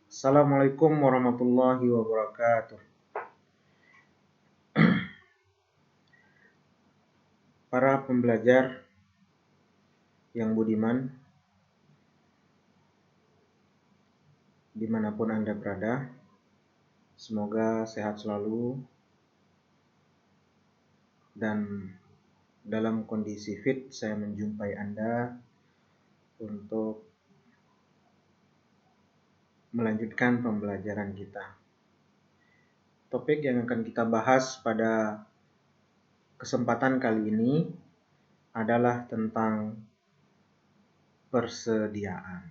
Assalamualaikum warahmatullahi wabarakatuh. Para pembelajar yang budiman, dimanapun Anda berada, semoga sehat selalu dan dalam kondisi fit. Saya menjumpai Anda untuk melanjutkan pembelajaran kita. Topik yang akan kita bahas pada kesempatan kali ini adalah tentang persediaan.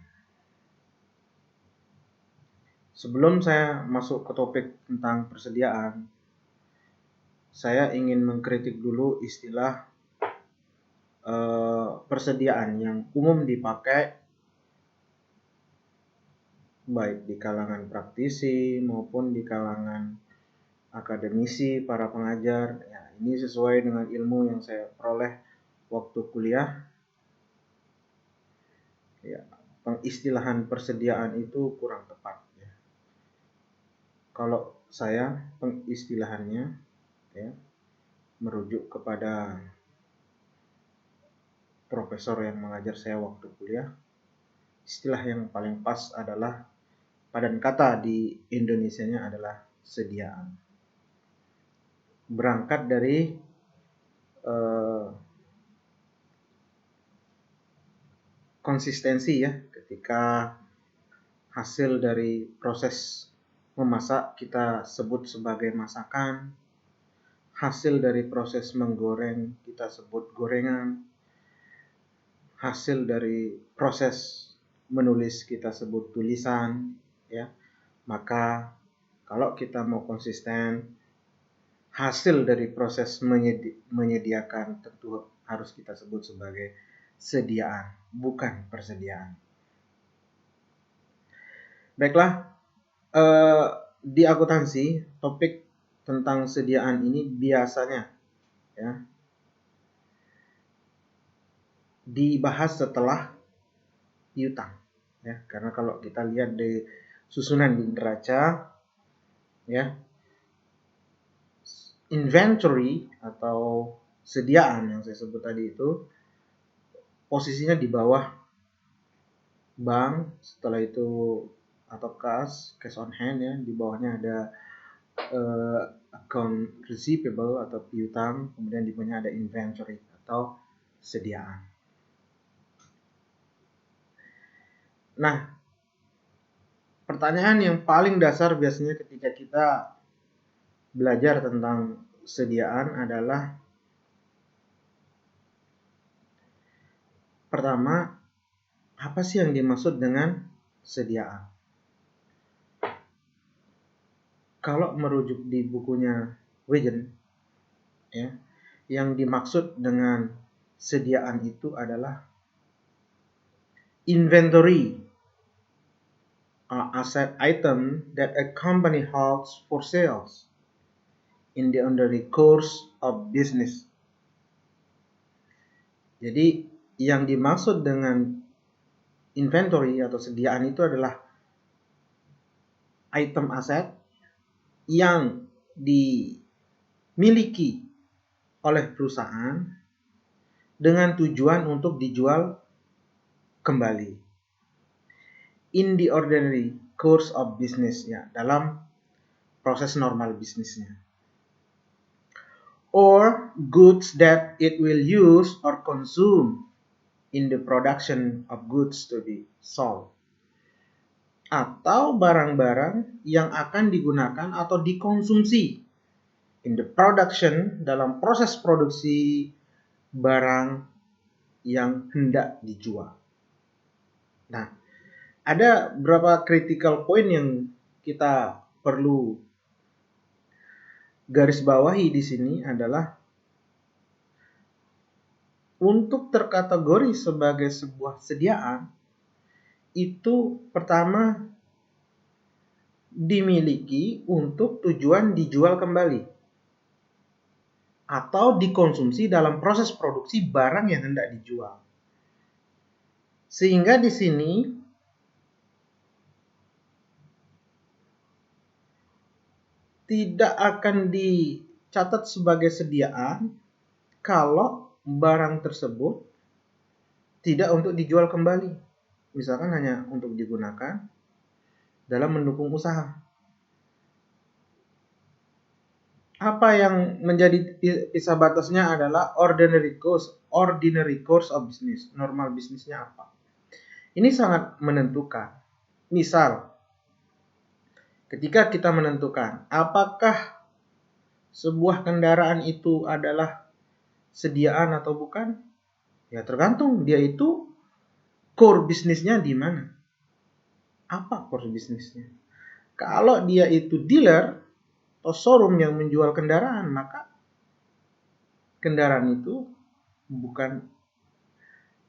Sebelum saya masuk ke topik tentang persediaan, saya ingin mengkritik dulu istilah persediaan yang umum dipakai baik di kalangan praktisi maupun di kalangan akademisi, para pengajar. Ya, ini sesuai dengan ilmu yang saya peroleh waktu kuliah. Ya, pengistilahan persediaan itu kurang tepat. Ya. Kalau saya pengistilahannya ya, merujuk kepada profesor yang mengajar saya waktu kuliah, istilah yang paling pas adalah padan kata di Indonesianya adalah sediaan. Berangkat dari konsistensi ya, ketika hasil dari proses memasak kita sebut sebagai masakan, hasil dari proses menggoreng kita sebut gorengan, hasil dari proses menulis kita sebut tulisan ya. Maka kalau kita mau konsisten, hasil dari proses menyediakan tentu harus kita sebut sebagai sediaan, bukan persediaan. Baiklah, di akuntansi topik tentang sediaan ini biasanya ya dibahas setelah piutang ya, karena kalau kita lihat di susunan di neraca ya, inventory atau sediaan yang saya sebut tadi itu posisinya di bawah bank, setelah itu atau cash on hand ya, di bawahnya ada account receivable atau piutang, kemudian di bawahnya ada inventory atau sediaan. Nah, pertanyaan yang paling dasar biasanya ketika kita belajar tentang sediaan adalah, pertama, apa sih yang dimaksud dengan sediaan? Kalau merujuk di bukunya Wigen ya, yang dimaksud dengan sediaan itu adalah inventory, asset item that a company holds for sales in the ordinary course of business. Jadi yang dimaksud dengan inventory atau sediaan itu adalah item aset yang dimiliki oleh perusahaan dengan tujuan untuk dijual kembali in the ordinary course of business ya, dalam proses normal bisnisnya, or goods that it will use or consume in the production of goods to be sold, atau barang-barang yang akan digunakan atau dikonsumsi in the production, dalam proses produksi barang yang hendak dijual. Nah, ada beberapa critical point yang kita perlu garis bawahi di sini adalah, untuk terkategori sebagai sebuah sediaan itu pertama dimiliki untuk tujuan dijual kembali atau dikonsumsi dalam proses produksi barang yang hendak dijual. Sehingga di sini tidak akan dicatat sebagai sediaan kalau barang tersebut tidak untuk dijual kembali. Misalkan hanya untuk digunakan dalam mendukung usaha. Apa yang menjadi pisah batasnya adalah ordinary course of business. Normal bisnisnya apa? Ini sangat menentukan. Misal, ketika kita menentukan apakah sebuah kendaraan itu adalah sediaan atau bukan, ya tergantung dia itu core bisnisnya di mana. Apa core bisnisnya? Kalau dia itu dealer atau showroom yang menjual kendaraan, maka kendaraan itu bukan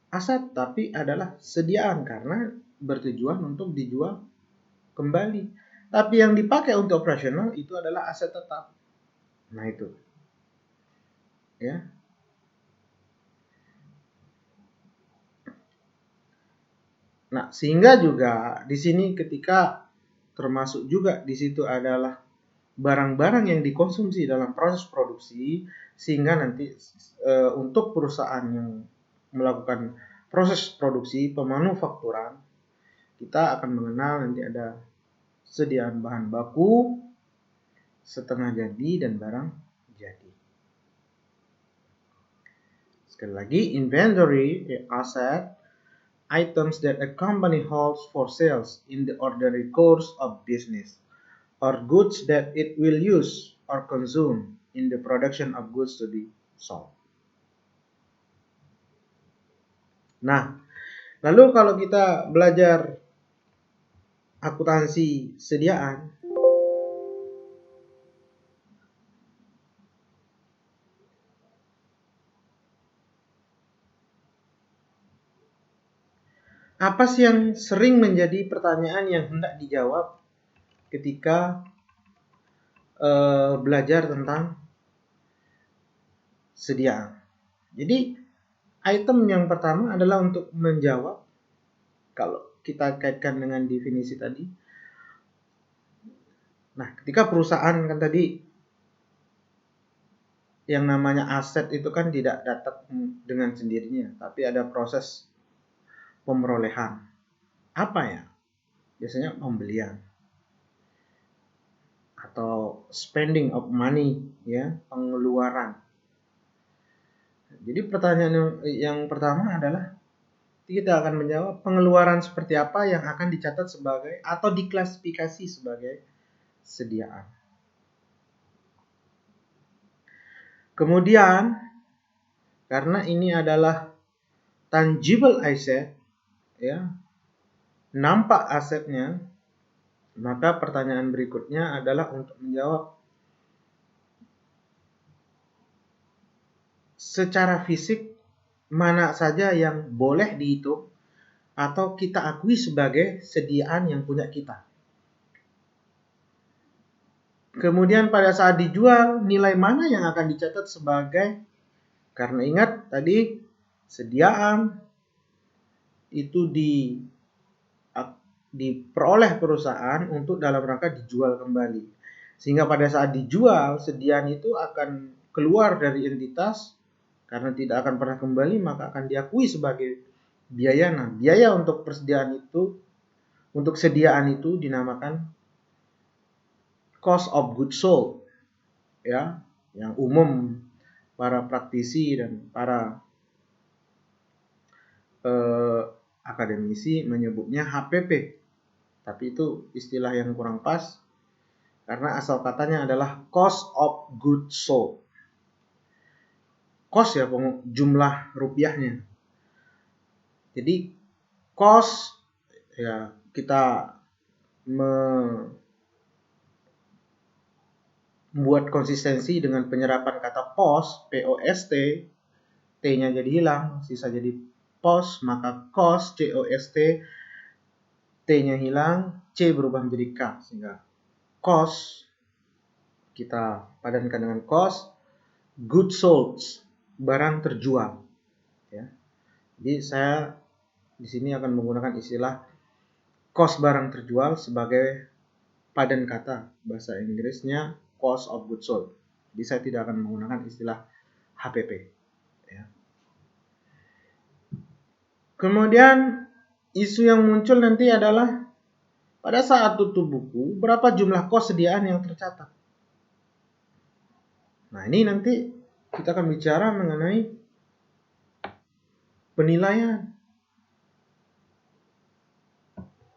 aset tapi adalah sediaan karena bertujuan untuk dijual kembali. Tapi yang dipakai untuk operasional itu adalah aset tetap. Nah itu. Ya. Nah, sehingga juga di sini ketika termasuk juga di situ adalah barang-barang yang dikonsumsi dalam proses produksi, sehingga nanti untuk perusahaan yang melakukan proses produksi pemanufakturan, kita akan mengenal nanti ada sediaan bahan baku, setengah jadi, dan barang jadi. Sekali lagi, inventory, aset, items that a company holds for sales in the ordinary course of business, or goods that it will use or consume in the production of goods to be sold. Nah, lalu kalau kita belajar akuntansi sediaan, apa sih yang sering menjadi pertanyaan yang hendak dijawab ketika belajar tentang sediaan? Jadi, item yang pertama adalah untuk menjawab, kalau kita kaitkan dengan definisi tadi. Nah, ketika perusahaan kan tadi yang namanya aset itu kan tidak datang dengan sendirinya, tapi ada proses pemerolehan. Apa ya? Biasanya pembelian atau spending of money, ya, pengeluaran. Jadi pertanyaan yang pertama adalah kita akan menjawab pengeluaran seperti apa yang akan dicatat sebagai atau diklasifikasi sebagai sediaan. Kemudian karena ini adalah tangible asset, ya, nampak asetnya, maka pertanyaan berikutnya adalah untuk menjawab secara fisik mana saja yang boleh dihitung atau kita akui sebagai sediaan yang punya kita. Kemudian pada saat dijual, nilai mana yang akan dicatat sebagai, karena ingat tadi sediaan itu diperoleh perusahaan untuk dalam rangka dijual kembali. Sehingga pada saat dijual, sediaan itu akan keluar dari entitas karena tidak akan pernah kembali, maka akan diakui sebagai biaya. Nah, biaya untuk persediaan itu, untuk sediaan itu dinamakan cost of goods sold, ya, yang umum para praktisi dan para akademisi menyebutnya HPP. Tapi itu istilah yang kurang pas karena asal katanya adalah cost of goods sold. Cost ya jumlah rupiahnya. Jadi cost ya kita membuat konsistensi dengan penyerapan kata POST, POST, T-nya jadi hilang, sisa jadi POST, maka cost, COST, T-nya hilang, C berubah menjadi K, sehingga cost kita padankan dengan cost, goods sold, barang terjual. Ya. Jadi saya di sini akan menggunakan istilah cost barang terjual sebagai padan kata, bahasa Inggrisnya cost of goods sold. Jadi saya tidak akan menggunakan istilah HPP. Ya. Kemudian isu yang muncul nanti adalah pada saat tutup buku, berapa jumlah kos sediaan yang tercatat. Nah, ini nanti kita akan bicara mengenai penilaian.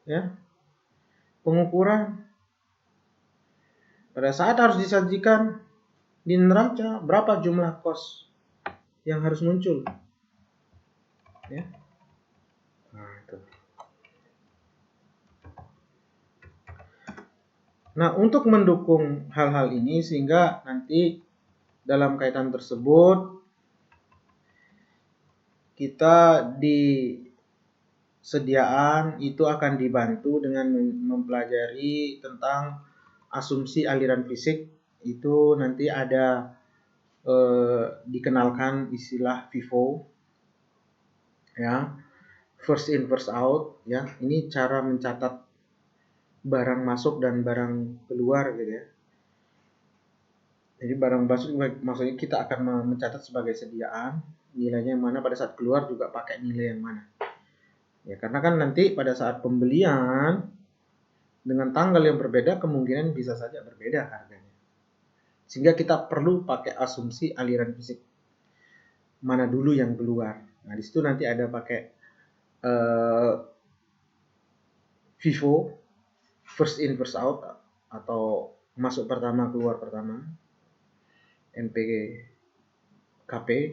Ya. Pengukuran. Pada saat harus disajikan di neraca, berapa jumlah kos yang harus muncul. Ya. Nah, itu. Nah, untuk mendukung hal-hal ini sehingga nanti dalam kaitan tersebut kita di sediaan itu akan dibantu dengan mempelajari tentang asumsi aliran fisik. Itu nanti ada dikenalkan istilah FIFO, ya, first in first out, ya. Ini cara mencatat barang masuk dan barang keluar gitu ya. Jadi barang masuk maksudnya kita akan mencatat sebagai sediaan, nilainya yang mana, pada saat keluar juga pakai nilai yang mana. Ya, karena kan nanti pada saat pembelian dengan tanggal yang berbeda kemungkinan bisa saja berbeda harganya. Sehingga kita perlu pakai asumsi aliran fisik. Mana dulu yang keluar. Nah, di situ nanti ada pakai FIFO, first in first out, atau masuk pertama keluar pertama, NPKP,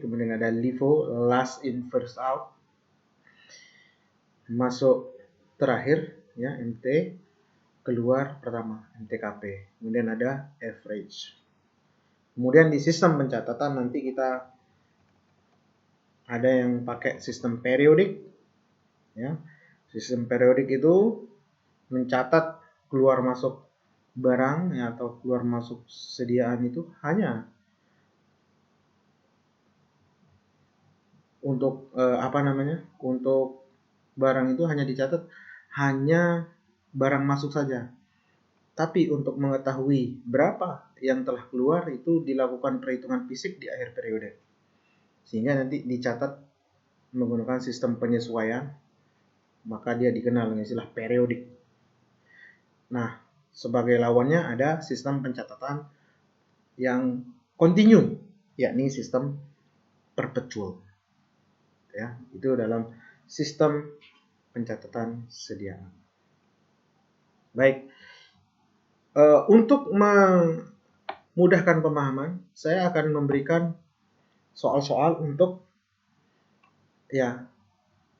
kemudian ada LIFO, last in first out, masuk terakhir, ya, MT, keluar pertama, MTKP, kemudian ada average. Kemudian di sistem pencatatan nanti kita ada yang pakai sistem periodik, ya. Sistem periodik itu mencatat keluar masuk barang, ya, atau keluar masuk sediaan itu hanya untuk untuk barang itu hanya dicatat hanya barang masuk saja. Tapi untuk mengetahui berapa yang telah keluar itu dilakukan perhitungan fisik di akhir periode. Sehingga nanti dicatat menggunakan sistem penyesuaian, maka dia dikenal dengan istilah periodik. Nah, sebagai lawannya ada sistem pencatatan yang kontinu, yakni sistem perpetual. Ya, itu dalam sistem pencatatan sediaan. Baik, untuk memudahkan pemahaman, saya akan memberikan soal-soal untuk, ya,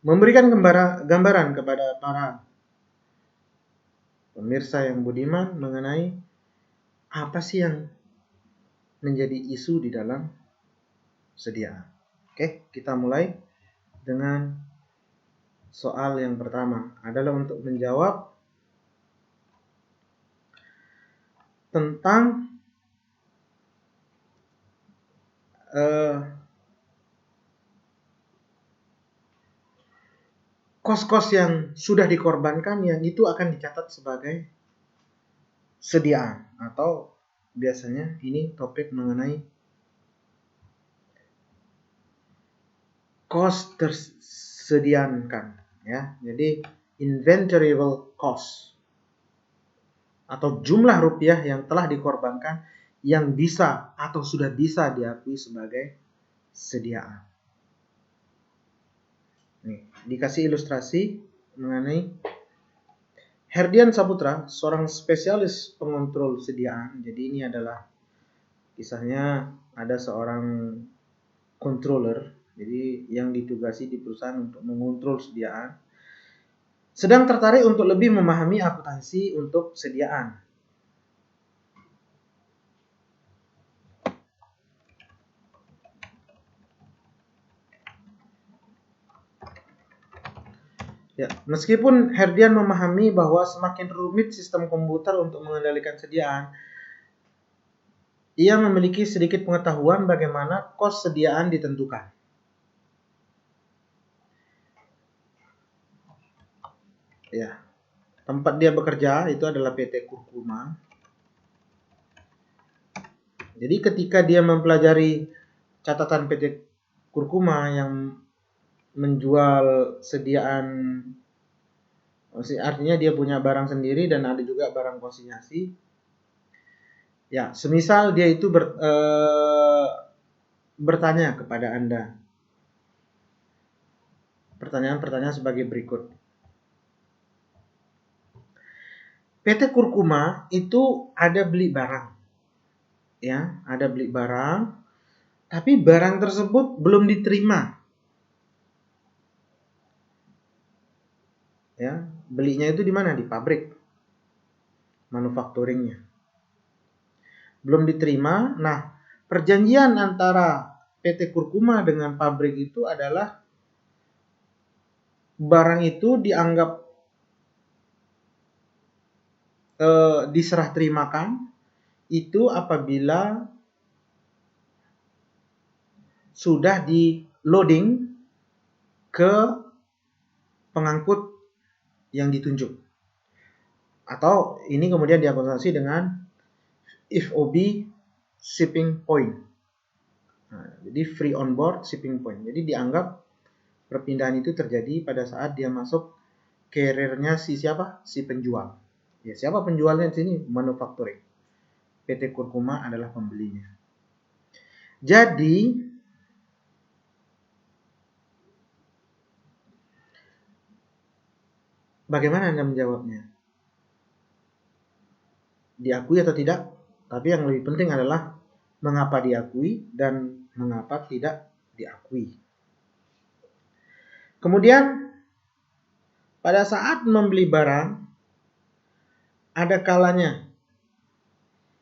memberikan gambaran kepada para pemirsa yang budiman mengenai apa sih yang menjadi isu di dalam sediaan. Oke, kita mulai dengan soal yang pertama adalah untuk menjawab tentang kos-kos yang sudah dikorbankan yang itu akan dicatat sebagai sediaan, atau biasanya ini topik mengenai kos tersediakan, ya. Jadi inventoriable cost atau jumlah rupiah yang telah dikorbankan yang bisa atau sudah bisa diakui sebagai sediaan. Nih, dikasih ilustrasi mengenai Herdian Saputra, seorang spesialis pengontrol sediaan. Jadi ini adalah kisahnya, ada seorang controller, jadi yang ditugasi di perusahaan untuk mengontrol sediaan, sedang tertarik untuk lebih memahami akuntansi untuk sediaan. Ya, meskipun Herdian memahami bahwa semakin rumit sistem komputer untuk mengendalikan sediaan, ia memiliki sedikit pengetahuan bagaimana kos sediaan ditentukan. Ya, tempat dia bekerja itu adalah PT Kurkuma. Jadi ketika dia mempelajari catatan PT Kurkuma yang menjual sediaan, artinya dia punya barang sendiri dan ada juga barang konsinyasi. Ya, semisal dia itu bertanya kepada Anda pertanyaan-pertanyaan sebagai berikut. PT Kurkuma itu ada beli barang. Ya, ada beli barang, tapi barang tersebut belum diterima. Ya, belinya itu di mana? Di pabrik manufacturingnya. Belum diterima. Nah, perjanjian antara PT Kurkuma dengan pabrik itu adalah barang itu dianggap diserah terimakan itu apabila sudah di loading ke pengangkut yang ditunjuk. Atau ini kemudian diakomodasi dengan FOB shipping point. Nah, jadi free on board shipping point. Jadi dianggap perpindahan itu terjadi pada saat dia masuk carrier-nya si siapa? Si penjual. Ya, siapa penjualnya di sini? Manufacturing. PT Kurkuma adalah pembelinya. Jadi bagaimana Anda menjawabnya? Diakui atau tidak? Tapi yang lebih penting adalah mengapa diakui dan mengapa tidak diakui. Kemudian pada saat membeli barang, ada kalanya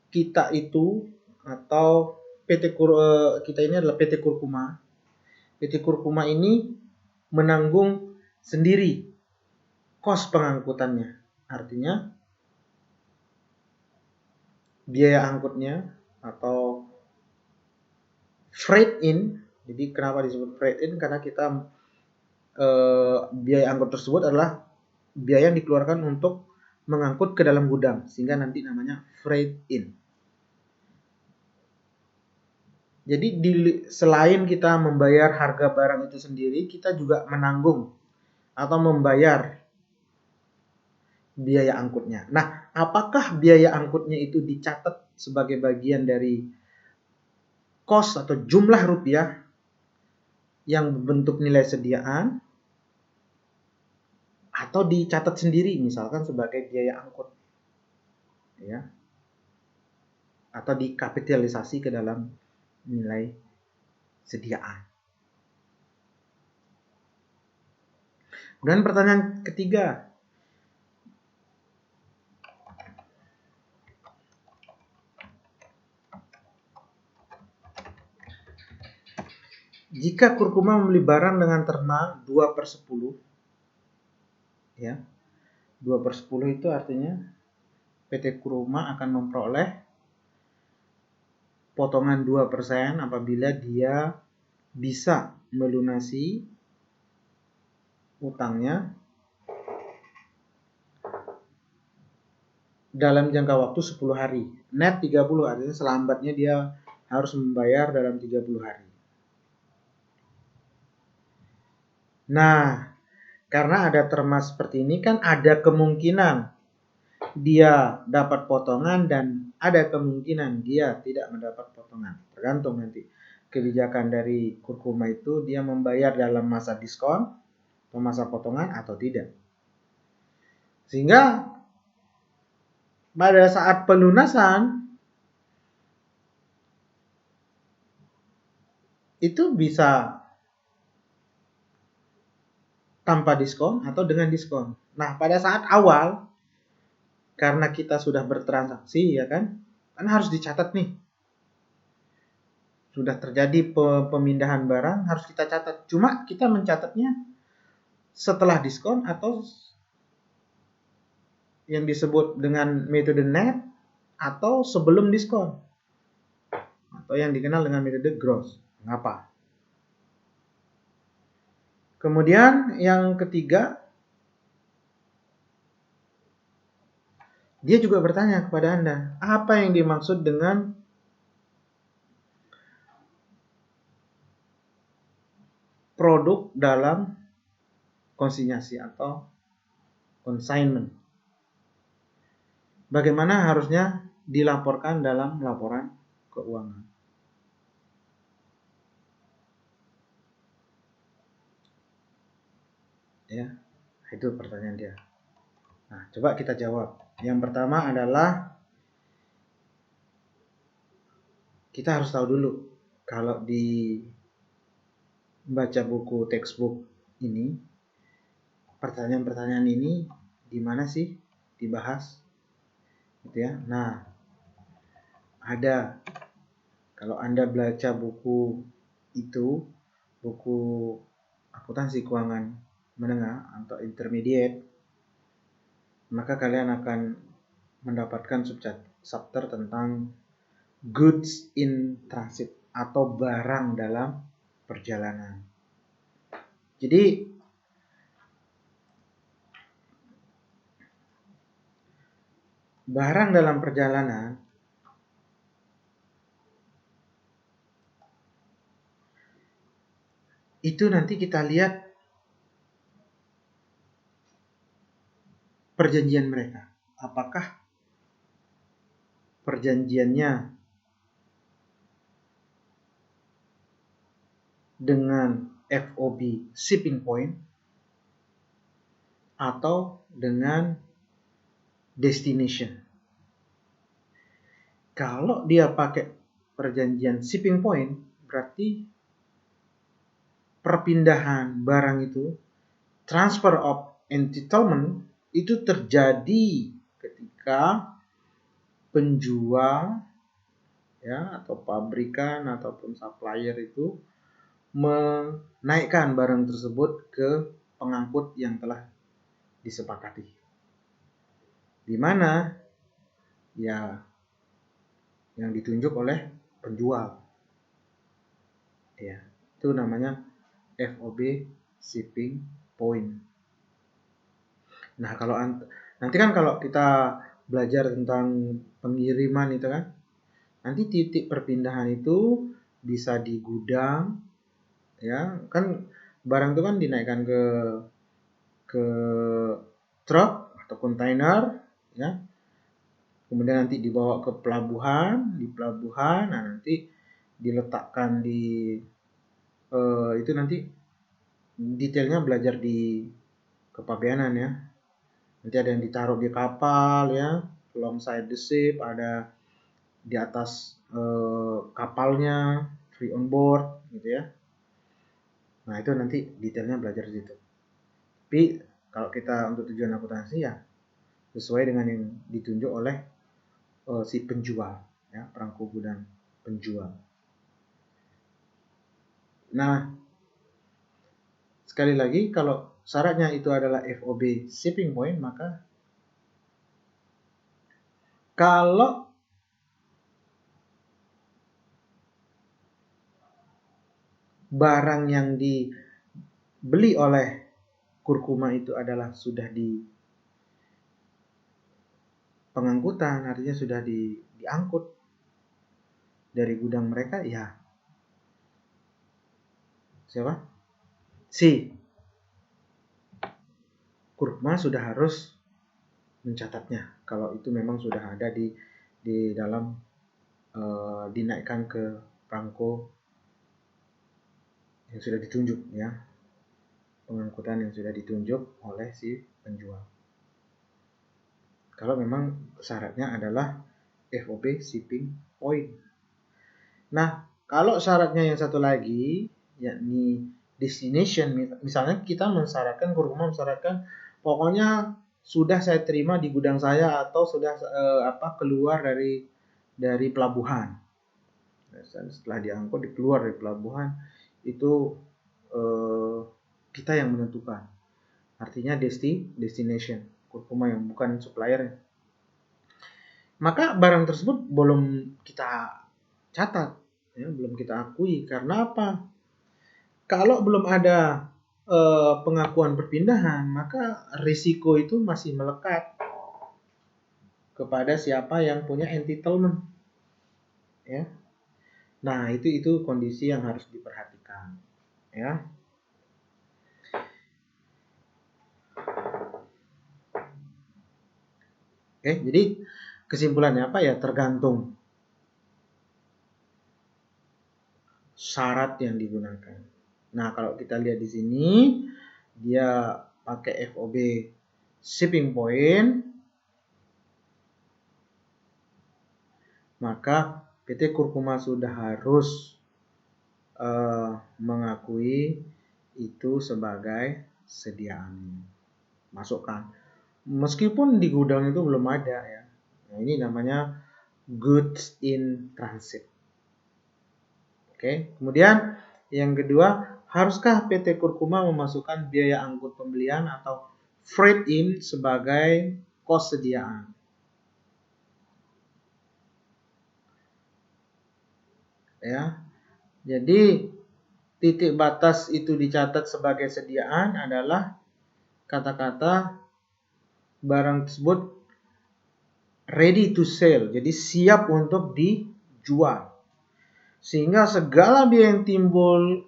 kita itu atau kita ini adalah PT Kurkuma. PT Kurkuma ini menanggung sendiri kos pengangkutannya. Artinya biaya angkutnya atau freight in. Jadi kenapa disebut freight in? Karena kita biaya angkut tersebut adalah biaya yang dikeluarkan untuk mengangkut ke dalam gudang, sehingga nanti namanya freight in. Jadi selain kita membayar harga barang itu sendiri, kita juga menanggung atau membayar biaya angkutnya. Nah, apakah biaya angkutnya itu dicatat sebagai bagian dari kos atau jumlah rupiah yang berbentuk nilai sediaan, atau dicatat sendiri misalkan sebagai biaya angkut, ya, atau dikapitalisasi ke dalam nilai sediaan. Dan pertanyaan ketiga, jika Kurkuma membeli barang dengan terma 2/10, ya, 2/10 itu artinya PT Kurkuma akan memperoleh potongan 2% apabila dia bisa melunasi utangnya dalam jangka waktu 10 hari. Net 30, artinya selambatnya dia harus membayar dalam 30 hari. Nah, karena ada terma seperti ini kan ada kemungkinan dia dapat potongan dan ada kemungkinan dia tidak mendapat potongan. Tergantung nanti kebijakan dari Kurkuma itu, dia membayar dalam masa diskon atau masa potongan atau tidak. Sehingga pada saat pelunasan itu bisa tanpa diskon atau dengan diskon. Nah, pada saat awal karena kita sudah bertransaksi, ya kan harus dicatat nih. Sudah terjadi pemindahan barang, harus kita catat. Cuma kita mencatatnya setelah diskon atau yang disebut dengan metode net atau sebelum diskon, atau yang dikenal dengan metode gross. Mengapa? Kemudian yang ketiga, dia juga bertanya kepada Anda, apa yang dimaksud dengan produk dalam konsinyasi atau consignment. Bagaimana harusnya dilaporkan dalam laporan keuangan. Ya, itu pertanyaan dia. Nah, coba kita jawab. Yang pertama adalah kita harus tahu dulu kalau di baca buku textbook ini, pertanyaan-pertanyaan ini di mana sih dibahas, gitu ya. Nah, ada, kalau Anda baca buku itu, buku akuntansi keuangan menengah atau intermediate, maka kalian akan mendapatkan chapter tentang goods in transit atau barang dalam perjalanan. Jadi barang dalam perjalanan itu nanti kita lihat perjanjian mereka. Apakah perjanjiannya dengan FOB shipping point atau dengan destination. Kalau dia pakai perjanjian shipping point, berarti perpindahan barang itu, transfer of entitlement, itu terjadi ketika penjual ya atau pabrikan ataupun supplier itu menaikkan barang tersebut ke pengangkut yang telah disepakati. Di mana ya yang ditunjuk oleh penjual. Ya, itu namanya FOB shipping point. Nah, kalau nanti kan kalau kita belajar tentang pengiriman itu kan, nanti titik perpindahan itu bisa di gudang, ya kan, barang itu kan dinaikkan ke truk atau kontainer, ya, kemudian nanti dibawa ke pelabuhan, di pelabuhan, nah nanti diletakkan di itu nanti detailnya belajar di kepabeanan ya. Nanti ada yang ditaruh di kapal ya, alongside the ship, ada di atas kapalnya, free on board gitu ya. Nah, itu nanti detailnya belajar di situ. Tapi kalau kita untuk tujuan akuntansi ya sesuai dengan yang ditunjuk oleh si penjual ya, perangko gudang penjual. Nah, sekali lagi kalau syaratnya itu adalah FOB shipping point, maka kalau barang yang dibeli oleh Kurkuma itu adalah sudah di pengangkutan, artinya sudah diangkut dari gudang mereka, ya siapa? Si Kurkuma sudah harus mencatatnya kalau itu memang sudah ada di dalam dinaikkan ke perangko yang sudah ditunjuk ya, pengangkutan yang sudah ditunjuk oleh si penjual. Kalau memang syaratnya adalah FOB shipping point. Nah, kalau syaratnya yang satu lagi yakni destination, misalnya kita mensyaratkan, Kurkuma mensyaratkan pokoknya sudah saya terima di gudang saya atau sudah keluar dari pelabuhan. Setelah diangkut keluar dari pelabuhan itu kita yang menentukan. Artinya destination, Kurkuma yang bukan supplier. Maka barang tersebut belum kita catat, ya, belum kita akui. Karena apa? Kalau belum ada pengakuan perpindahan, maka risiko itu masih melekat kepada siapa yang punya entitlement. Ya. Nah, itu kondisi yang harus diperhatikan, ya. Oke, jadi kesimpulannya apa ya? Tergantung syarat yang digunakan. Nah, kalau kita lihat di sini, dia pakai FOB shipping point, maka PT Kurkuma sudah harus mengakui itu sebagai sediaan. Masukkan. Meskipun di gudang itu belum ada ya. Nah, ini namanya goods in transit. Oke, kemudian yang kedua, haruskah PT Kurkuma memasukkan biaya angkut pembelian atau freight in sebagai kos sediaan? Ya. Jadi titik batas itu dicatat sebagai sediaan adalah kata-kata barang tersebut ready to sell, jadi siap untuk dijual. Sehingga segala biaya yang timbul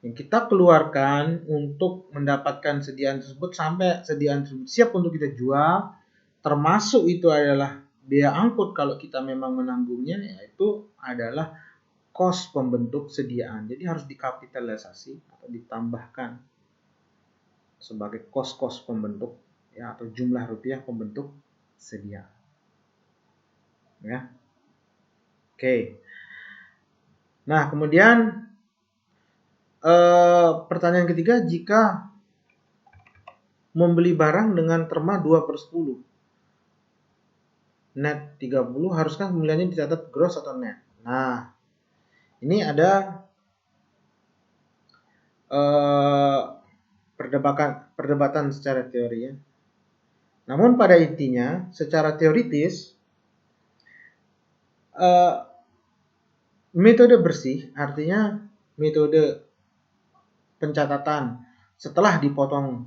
yang kita keluarkan untuk mendapatkan sediaan tersebut sampai sediaan tersebut siap untuk kita jual, termasuk itu adalah biaya angkut kalau kita memang menanggungnya, yaitu adalah kos pembentuk sediaan. Jadi harus dikapitalisasi atau ditambahkan sebagai kos-kos pembentuk ya, atau jumlah rupiah pembentuk sediaan. Ya. Oke. Nah, kemudian pertanyaan ketiga, jika membeli barang dengan terma 2/10, net 30, haruskah pembeliannya dicatat gross atau net? Nah, ini ada perdebatan secara teori ya. Namun pada intinya, secara teoritis, metode bersih artinya metode pencatatan setelah dipotong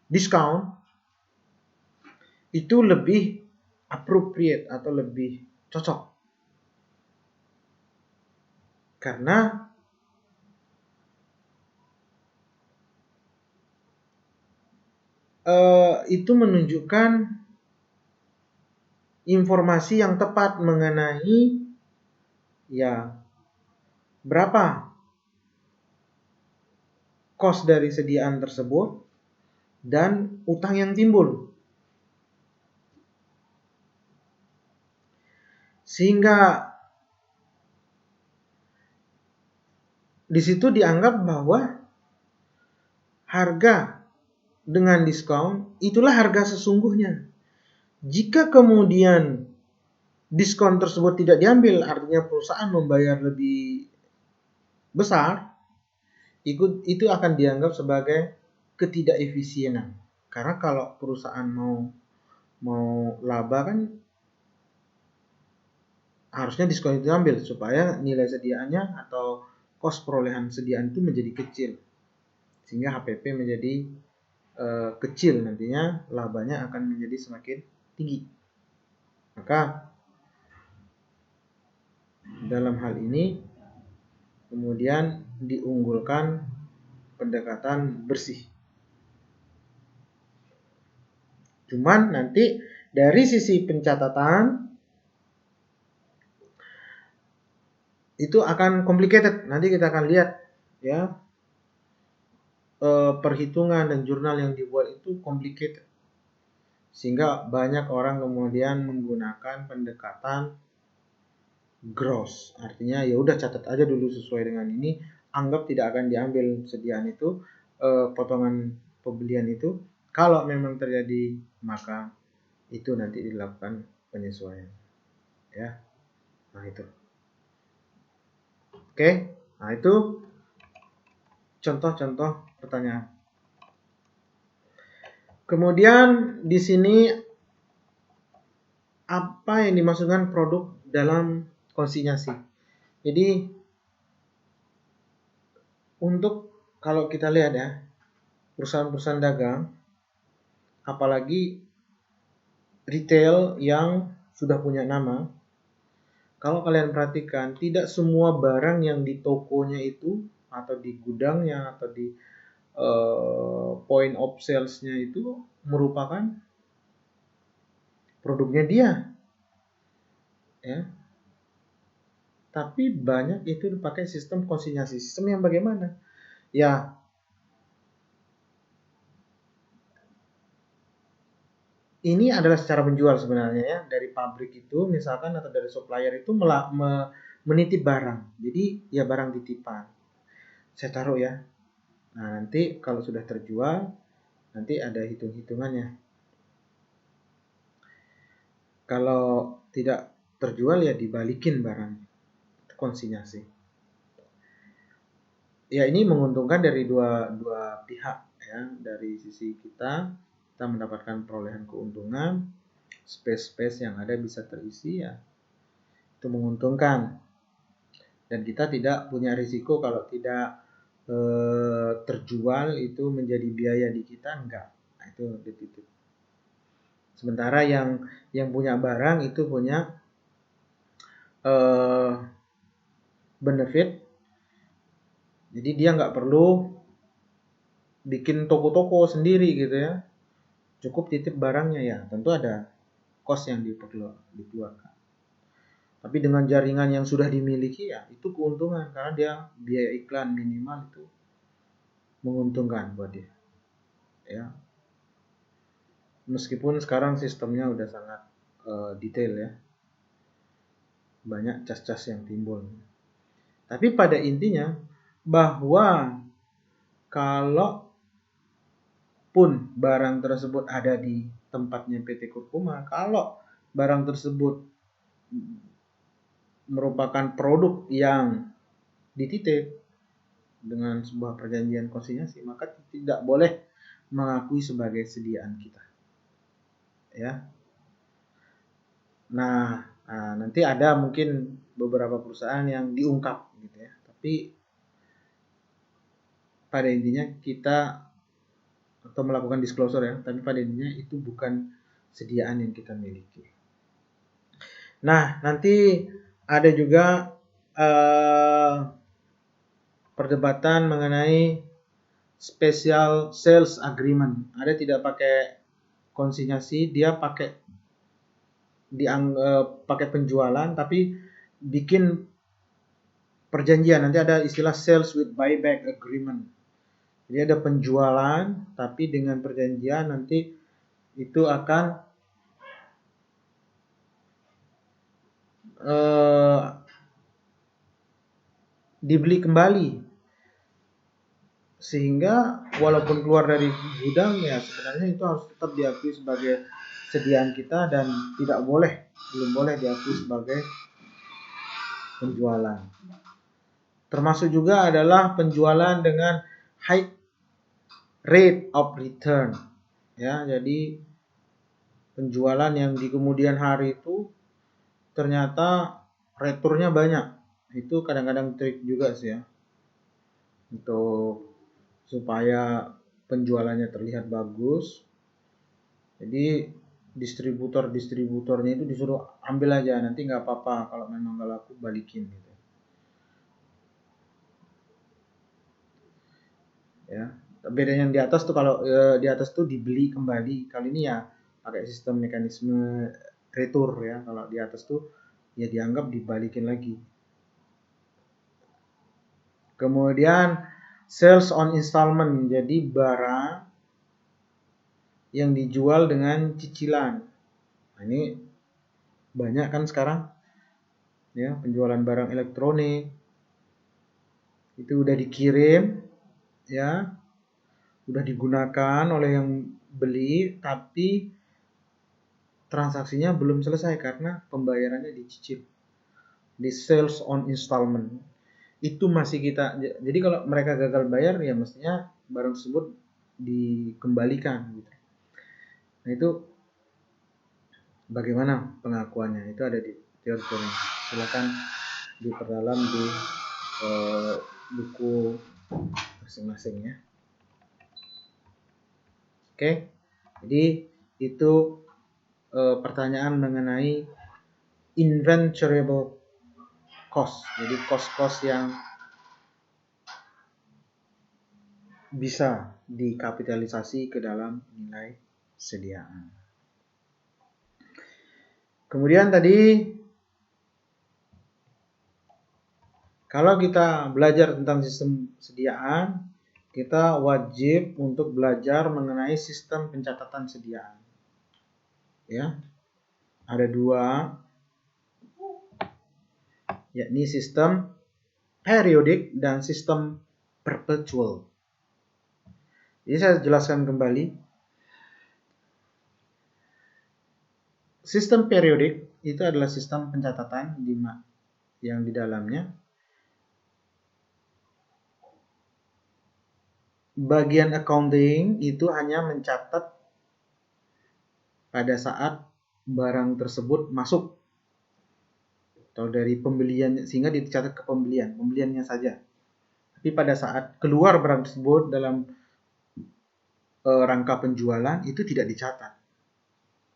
diskon itu lebih appropriate atau lebih cocok, karena itu menunjukkan informasi yang tepat mengenai ya berapa kos dari sediaan tersebut dan utang yang timbul. Sehingga di situ dianggap bahwa harga dengan diskon itulah harga sesungguhnya. Jika kemudian diskon tersebut tidak diambil, artinya perusahaan membayar lebih besar, itu akan dianggap sebagai ketidakefisienan. Karena kalau perusahaan mau laba kan harusnya diskon itu diambil supaya nilai sediaannya atau kos perolehan sediaan itu menjadi kecil, sehingga HPP menjadi kecil, nantinya labanya akan menjadi semakin tinggi. Maka dalam hal ini kemudian diunggulkan pendekatan bersih. Cuman nanti dari sisi pencatatan itu akan complicated. Nanti kita akan lihat ya, perhitungan dan jurnal yang dibuat itu complicated. Sehingga banyak orang kemudian menggunakan pendekatan gross. Artinya ya udah catat aja dulu sesuai dengan ini, anggap tidak akan diambil sediaan itu, potongan pembelian itu. Kalau memang terjadi maka itu nanti dilakukan penyesuaian. Ya. Nah, itu. Oke. Nah, itu contoh-contoh pertanyaan. Kemudian di sini apa yang dimaksudkan produk dalam konsinyasi. Jadi untuk kalau kita lihat ya, perusahaan-perusahaan dagang, apalagi retail yang sudah punya nama, kalau kalian perhatikan, tidak semua barang yang di tokonya itu atau di gudangnya atau di point of sales-nya itu merupakan produknya dia, ya. Tapi banyak itu dipakai sistem konsinyasi. Sistem yang bagaimana? Ya, ini adalah secara menjual sebenarnya ya, dari pabrik itu misalkan atau dari supplier itu menitip barang. Jadi ya barang titipan. Saya taruh ya. Nah, nanti kalau sudah terjual, nanti ada hitung-hitungannya. Kalau tidak terjual ya dibalikin barangnya. Konsinyasi. Ya ini menguntungkan dari dua pihak ya. Dari sisi kita mendapatkan perolehan keuntungan, space yang ada bisa terisi ya. Itu menguntungkan. Dan kita tidak punya risiko kalau tidak terjual itu menjadi biaya di kita, enggak. Nah, itu dititip. Sementara yang punya barang itu punya benefit, jadi dia nggak perlu bikin toko-toko sendiri gitu ya, cukup titip barangnya ya. Tentu ada cost yang dikeluarkan, tapi dengan jaringan yang sudah dimiliki ya itu keuntungan, karena dia biaya iklan minimal itu menguntungkan buat dia ya. Meskipun sekarang sistemnya udah sangat detail ya, banyak cas-cas yang timbul, tapi pada intinya bahwa kalau pun barang tersebut ada di tempatnya PT Kurkuma, kalau barang tersebut merupakan produk yang dititip dengan sebuah perjanjian konsinyasi, maka tidak boleh mengakui sebagai sediaan kita. Ya. Nah, nanti ada mungkin beberapa perusahaan yang diungkap gitu ya. Tapi pada intinya kita atau melakukan disclosure ya, tapi pada intinya itu bukan sediaan yang kita miliki. Nah, nanti ada juga perdebatan mengenai special sales agreement. Ada tidak pakai konsinyasi, dia pakai pakai penjualan tapi bikin perjanjian. Nanti ada istilah sales with buyback agreement. Jadi ada penjualan tapi dengan perjanjian nanti itu akan dibeli kembali, sehingga walaupun keluar dari gudang ya sebenarnya itu harus tetap diakui sebagai sediaan kita dan belum boleh diakui sebagai penjualan. Termasuk juga adalah penjualan dengan high rate of return ya. Jadi penjualan yang di kemudian hari itu ternyata returnnya banyak. Itu kadang-kadang trik juga sih ya, untuk supaya penjualannya terlihat bagus. Jadi distributornya itu disuruh ambil aja, nanti nggak apa-apa kalau memang nggak laku balikin gitu ya. Bedanya yang di atas tuh, kalau di atas tuh dibeli kembali, kali ini ya pakai sistem mekanisme retur ya. Kalau di atas tuh ya dianggap dibalikin lagi. Kemudian sales on installment, jadi barang yang dijual dengan cicilan. Nah, ini banyak kan sekarang ya, penjualan barang elektronik itu udah dikirim ya, udah digunakan oleh yang beli, tapi transaksinya belum selesai karena pembayarannya dicicil. Di sales on installment itu masih kita, jadi kalau mereka gagal bayar ya mestinya barang tersebut dikembalikan gitu. Nah, itu bagaimana pengakuannya, itu ada di teori-teori. Silakan diperdalam di buku masing-masing ya. Oke, jadi itu pertanyaan mengenai inventoriable cost. Jadi cost-cost yang bisa dikapitalisasi ke dalam nilai sediaan. Kemudian tadi kalau kita belajar tentang sistem sediaan, kita wajib untuk belajar mengenai sistem pencatatan sediaan. Ya, ada dua, yakni sistem periodik dan sistem perpetual. Jadi saya jelaskan kembali. Sistem periodik itu adalah sistem pencatatan yang di dalamnya bagian accounting itu hanya mencatat pada saat barang tersebut masuk atau dari pembelian, sehingga dicatat ke pembeliannya saja. Tapi pada saat keluar barang tersebut dalam rangka penjualan itu tidak dicatat.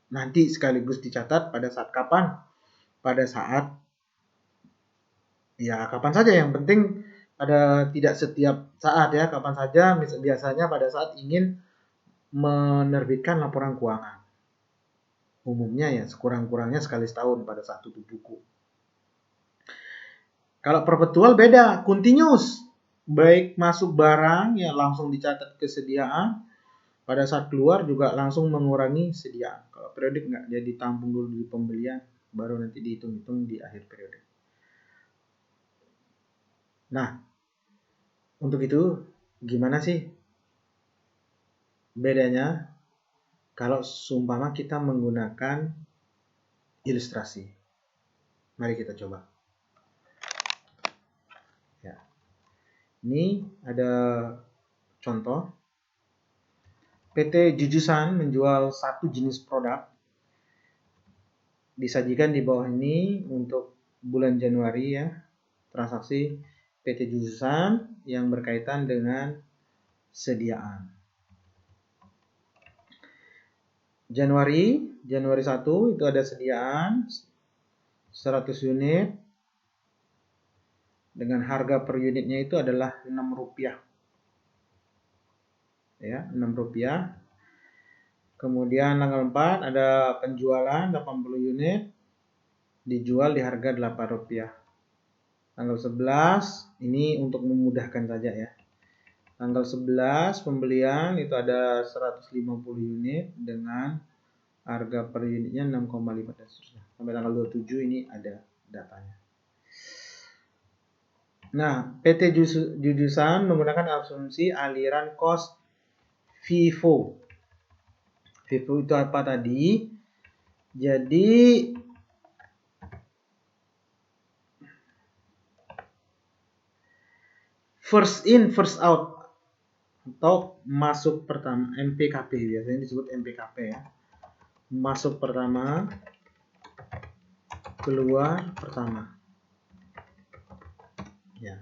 Nanti sekaligus dicatat pada saat kapan? Pada saat ya kapan saja, yang penting tidak setiap saat ya, kapan saja, biasanya pada saat ingin menerbitkan laporan keuangan. Umumnya ya sekurang-kurangnya sekali setahun pada saat tutup buku. Kalau perpetual beda, continuous. Baik masuk barang ya langsung dicatat kesediaan, pada saat keluar juga langsung mengurangi sediaan. Kalau periodik nggak, jadi tampung dulu di pembelian, baru nanti dihitung-hitung di akhir periode. Nah, untuk itu gimana sih bedanya kalau seumpama kita menggunakan ilustrasi? Mari kita coba. Ya. Ini ada contoh. PT Jujusan menjual satu jenis produk. Disajikan di bawah ini untuk bulan Januari ya. Transaksi PT Jujusan yang berkaitan dengan sediaan. Januari 1 itu ada sediaan 100 unit dengan harga per unitnya itu adalah Rp6. Ya, Rp6. Kemudian tanggal 4 ada penjualan 80 unit dijual di harga Rp8. Tanggal 11 ini untuk memudahkan saja ya. Tanggal 11 pembelian itu ada 150 unit dengan harga per unitnya 6,5 dan seterusnya. Sampai tanggal 27 ini ada datanya. Nah, PT Jujusan menggunakan asumsi aliran cost FIFO. FIFO itu apa tadi? Jadi first in first out atau masuk pertama, MPKP biasanya disebut MPKP ya. Masuk pertama, keluar pertama. Ya.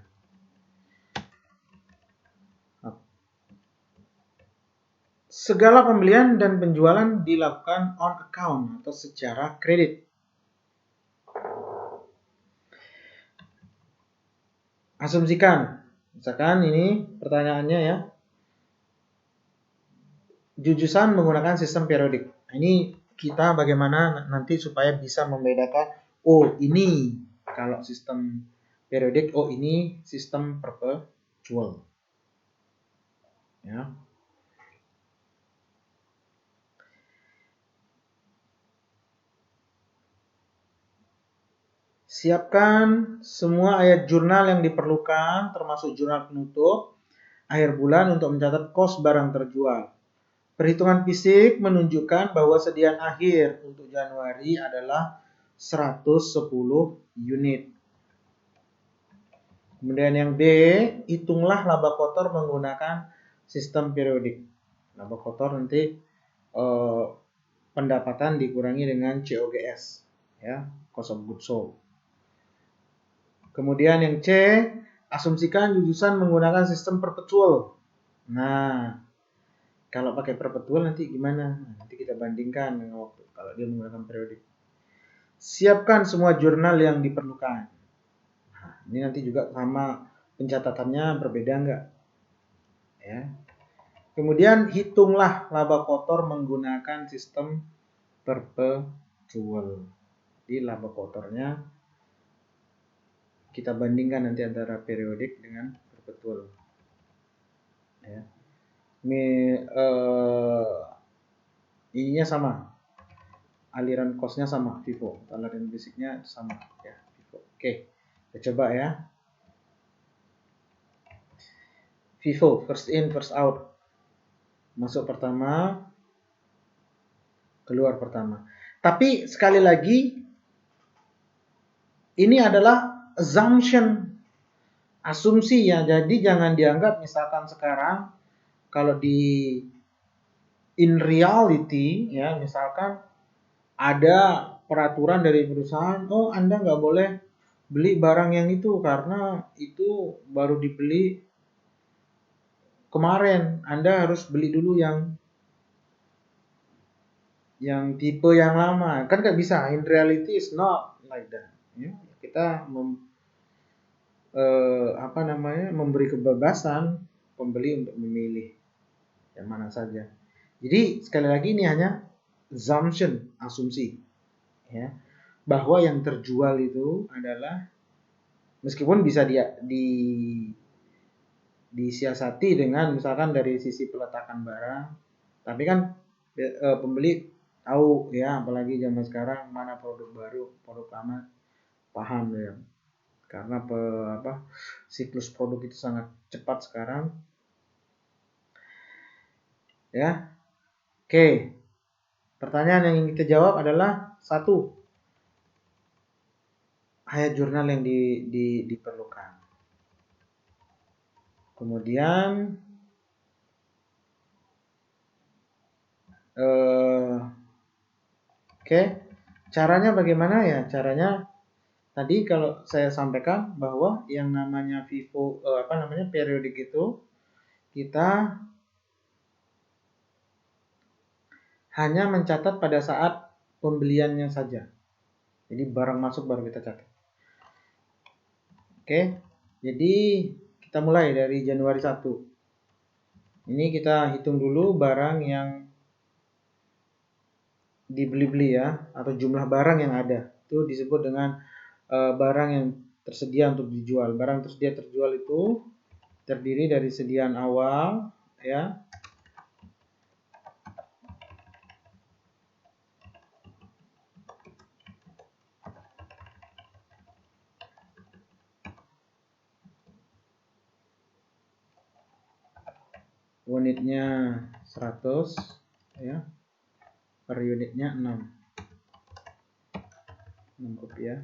Segala pembelian dan penjualan dilakukan on account atau secara kredit. Asumsikan, misalkan ini pertanyaannya ya. Jujusan menggunakan sistem periodik. Ini kita bagaimana nanti supaya bisa membedakan, oh ini kalau sistem periodik, oh ini sistem perpetual. Ya. Siapkan semua ayat jurnal yang diperlukan, termasuk jurnal penutup akhir bulan untuk mencatat kos barang terjual. Perhitungan fisik menunjukkan bahwa sediaan akhir untuk Januari adalah 110 unit. Kemudian yang B, hitunglah laba kotor menggunakan sistem periodik. Laba kotor nanti pendapatan dikurangi dengan COGS, ya, cost of goods sold. Kemudian yang C, asumsikan Jujusan menggunakan sistem perpetual. Nah, kalau pakai perpetual nanti gimana? Nanti kita bandingkan dengan waktu kalau dia menggunakan periodik. Siapkan semua jurnal yang diperlukan. Nah, ini nanti juga sama pencatatannya berbeda enggak? Ya. Kemudian hitunglah laba kotor menggunakan sistem perpetual. di laba kotornya kita bandingkan nanti antara periodik dengan perpetual. Ya. Ininya sama, aliran costnya sama, FIFO, aliran basicnya sama ya, FIFO. Oke, kita coba ya. FIFO, first in first out, masuk pertama, keluar pertama. Tapi sekali lagi, ini adalah assumption, asumsi ya. Jadi jangan dianggap misalkan sekarang kalau di in reality ya, misalkan ada peraturan dari perusahaan, oh Anda nggak boleh beli barang yang itu karena itu baru dibeli kemarin, Anda harus beli dulu yang tipe yang lama. Kan nggak bisa, in reality is not like that ya. Kita memberi kebebasan pembeli untuk memilih yang mana saja. Jadi sekali lagi ini hanya assumption, asumsi ya, bahwa yang terjual itu adalah, meskipun bisa disiasati dengan misalkan dari sisi peletakan barang, tapi kan pembeli tahu ya, apalagi zaman sekarang mana produk baru, produk lama, paham ya. Karena siklus produk itu sangat cepat sekarang. Ya. Oke. Pertanyaan yang ingin kita jawab adalah 1. Ayat jurnal yang diperlukan. Kemudian caranya bagaimana ya? Caranya tadi kalau saya sampaikan bahwa yang namanya FIFO periodik itu kita hanya mencatat pada saat pembeliannya saja. Jadi barang masuk baru kita catat. Oke. Jadi kita mulai dari Januari 1. Ini kita hitung dulu barang yang dibeli ya, atau jumlah barang yang ada. Itu disebut dengan barang yang tersedia untuk dijual. Barang tersedia terjual itu terdiri dari sediaan awal ya, unitnya 100 ya, per unitnya 6 rupiah.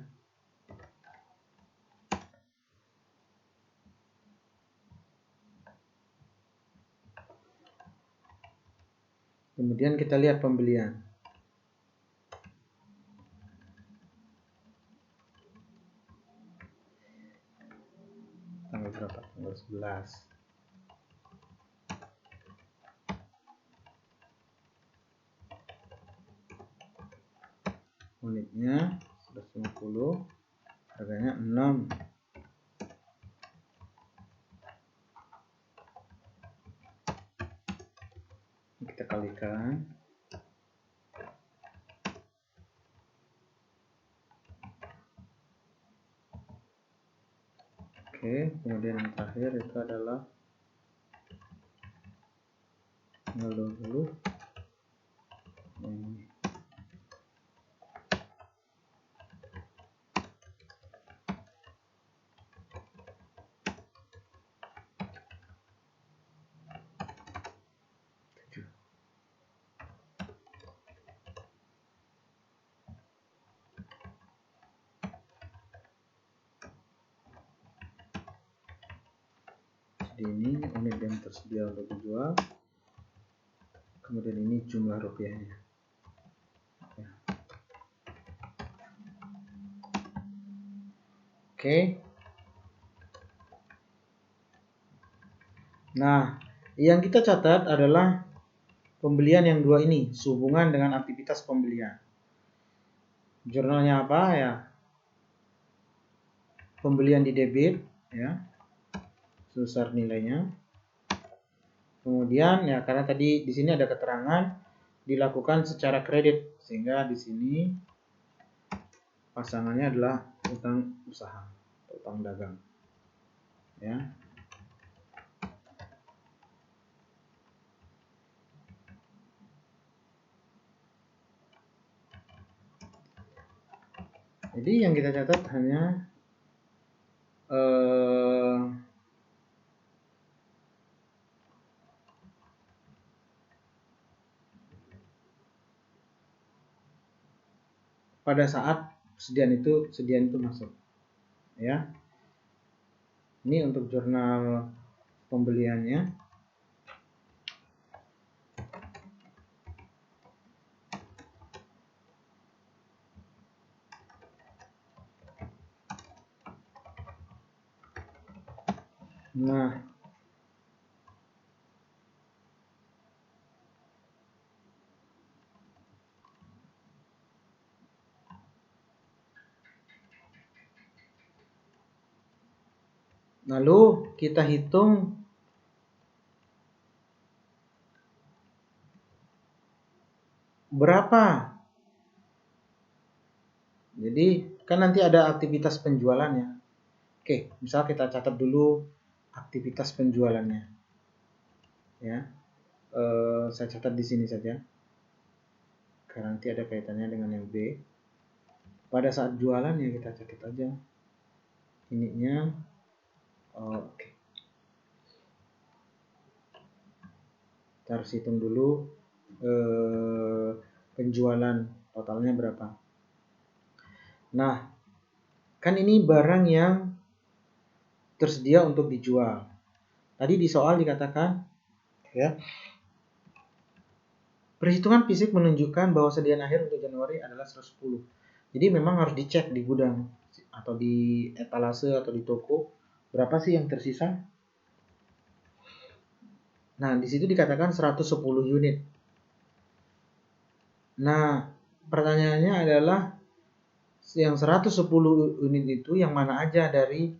Kemudian kita lihat pembelian. Tanggal berapa? Tanggal 11. Unitnya 150, harganya 6. Kita kalikan. Oke, kemudian yang terakhir itu adalah tanggal 20. Ini. Jadi ini unit yang tersedia untuk dijual. Kemudian ini jumlah rupiahnya. Ya. Oke. Nah, yang kita catat adalah pembelian yang 2 ini, sehubungan dengan aktivitas pembelian. Jurnalnya apa ya? Pembelian di debit ya, sebesar nilainya. Kemudian ya, karena tadi di sini ada keterangan dilakukan secara kredit, sehingga di sini pasangannya adalah utang usaha atau utang dagang. Ya. Jadi yang kita catat hanya pada saat sediaan itu masuk, ya. Ini untuk jurnal pembeliannya. Nah, lalu kita hitung berapa. Jadi kan nanti ada aktivitas penjualannya. Oke, misal kita catat dulu aktivitas penjualannya. Ya, saya catat di sini saja. Karena nanti ada kaitannya dengan yang B. Pada saat jualan ya kita catat aja. Ininya, oke. Kita harus hitung dulu penjualan totalnya berapa. Nah, kan ini barang yang tersedia untuk dijual. Tadi di soal dikatakan, ya, perhitungan fisik menunjukkan bahwa sediaan akhir untuk Januari adalah 110. Jadi memang harus dicek di gudang atau di etalase atau di toko berapa sih yang tersisa. Nah, di situ dikatakan 110 unit. Nah, pertanyaannya adalah yang 110 unit itu yang mana aja dari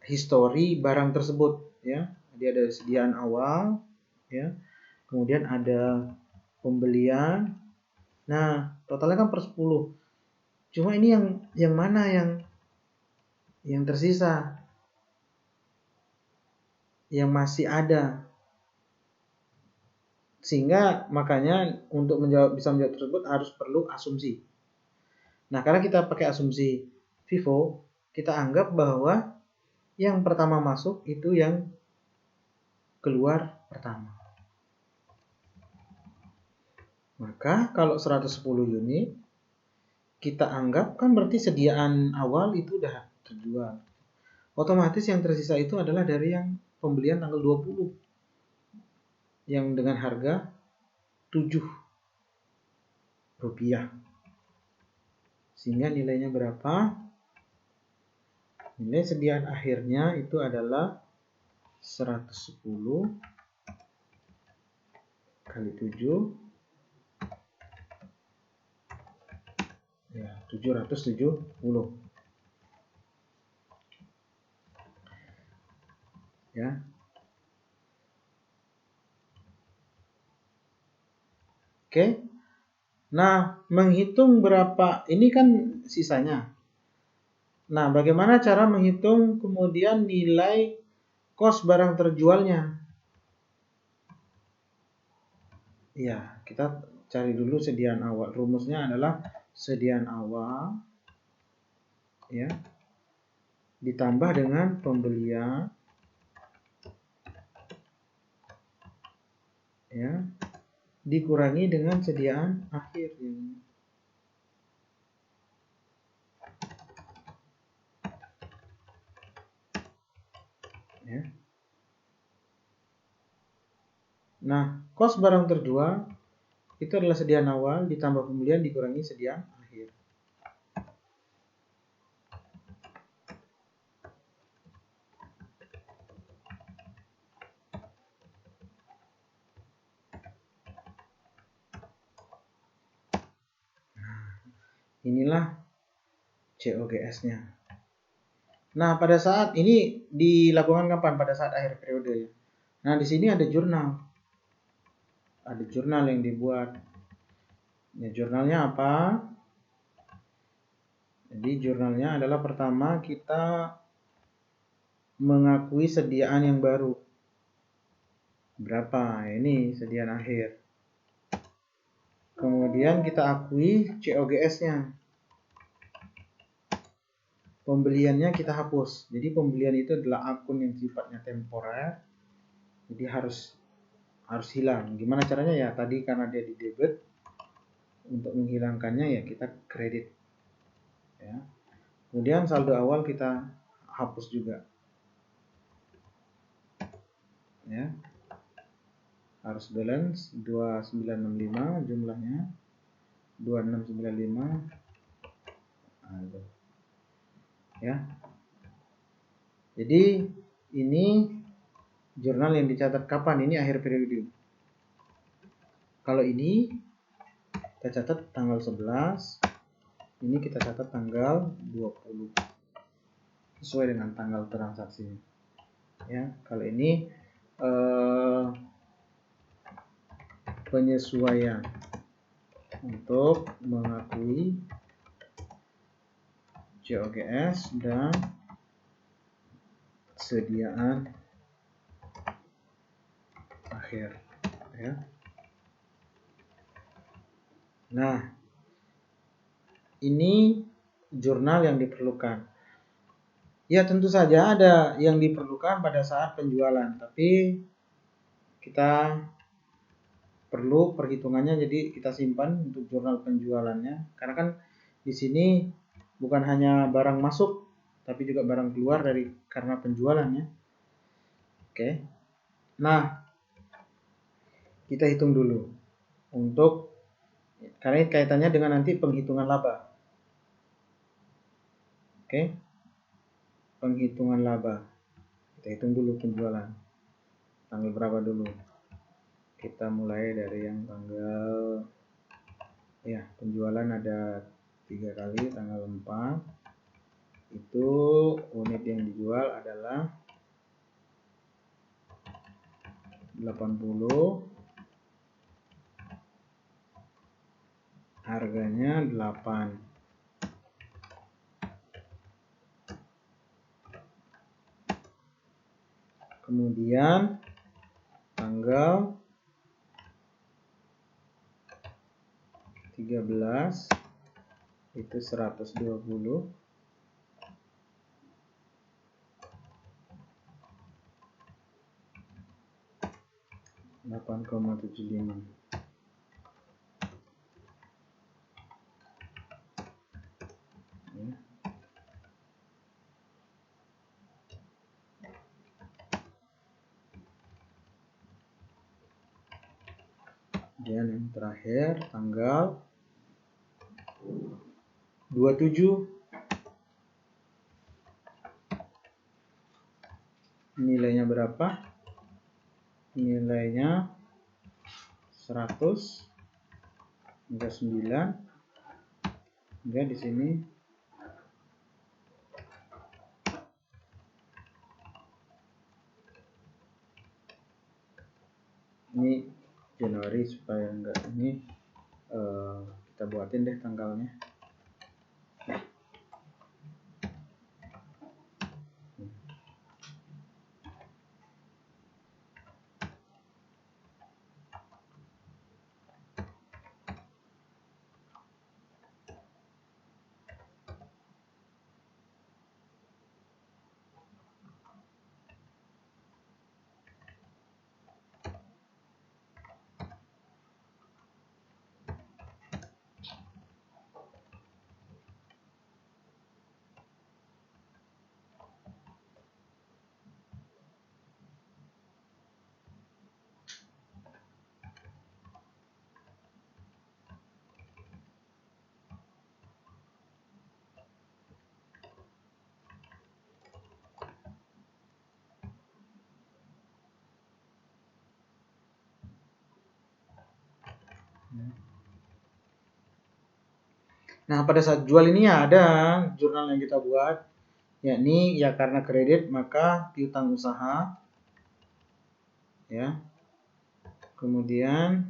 histori barang tersebut, ya. Jadi ada sediaan awal, ya. Kemudian ada pembelian. Nah, totalnya kan per 10. Cuma ini yang mana yang tersisa? Yang masih ada. Sehingga makanya untuk bisa menjawab tersebut harus perlu asumsi. Nah, karena kita pakai asumsi FIFO, kita anggap bahwa yang pertama masuk itu yang keluar pertama. Maka kalau 110 unit kita anggap kan berarti sediaan awal itu udah terjual. Otomatis yang tersisa itu adalah dari yang pembelian tanggal 20 yang dengan harga 7 rupiah. Sehingga nilainya berapa? Nilai sediaan akhirnya itu adalah 110 kali 7, ya, 770. Ya. Oke. Nah, menghitung berapa, ini kan sisanya. Nah, bagaimana cara menghitung kemudian nilai kos barang terjualnya? Ya, kita cari dulu sediaan awal. Rumusnya adalah sediaan awal, ya, ditambah dengan pembelian, ya, dikurangi dengan sediaan akhir. Ya. Nah, kos barang terjual itu adalah sediaan awal ditambah pembelian dikurangi sediaan akhir. Inilah COGS-nya. Nah, pada saat ini dilakukan kapan? Pada saat akhir periode. Nah, di sini ada jurnal. Ada jurnal yang dibuat. Ya, jurnalnya apa? Jadi jurnalnya adalah pertama kita mengakui sediaan yang baru. Berapa? Ini sediaan akhir. Kemudian kita akui COGS-nya. Pembeliannya kita hapus. Jadi pembelian itu adalah akun yang sifatnya temporer. Jadi harus hilang. Gimana caranya ya? Tadi karena dia di debit, untuk menghilangkannya ya kita kredit. Ya. Kemudian saldo awal kita hapus juga. Ya. Harus balance 2965 jumlahnya. 2695. Ya. Jadi ini jurnal yang dicatat kapan? Ini akhir periode. Kalau ini kita catat tanggal 11, ini kita catat tanggal 20. Sesuai dengan tanggal transaksi. Ya, kalau ini penyesuaian untuk mengakui COGS dan sediaan akhir, ya. Nah, ini jurnal yang diperlukan. Ya, tentu saja ada yang diperlukan pada saat penjualan, tapi kita perlu perhitungannya, jadi kita simpan untuk jurnal penjualannya. Karena kan di sini bukan hanya barang masuk, tapi juga barang keluar karena penjualannya. Oke. Nah, kita hitung dulu karena ini kaitannya dengan nanti penghitungan laba. Oke. Penghitungan laba. Kita hitung dulu penjualan. Tanggal berapa dulu? Kita mulai dari yang tanggal, ya, penjualan ada 3 kali, tanggal 4. Itu unit yang dijual adalah 80, harganya 8. Kemudian tanggal 13 itu 120, 8,75. Ya. Kemudian yang terakhir tanggal 27, nilainya berapa? Nilainya 100 hingga 9. Hingga di sini ini Januari, supaya enggak ini kita buatin deh tanggalnya. Nah, pada saat jual ini ya ada jurnal yang kita buat, yakni ya karena kredit maka piutang usaha, ya. Kemudian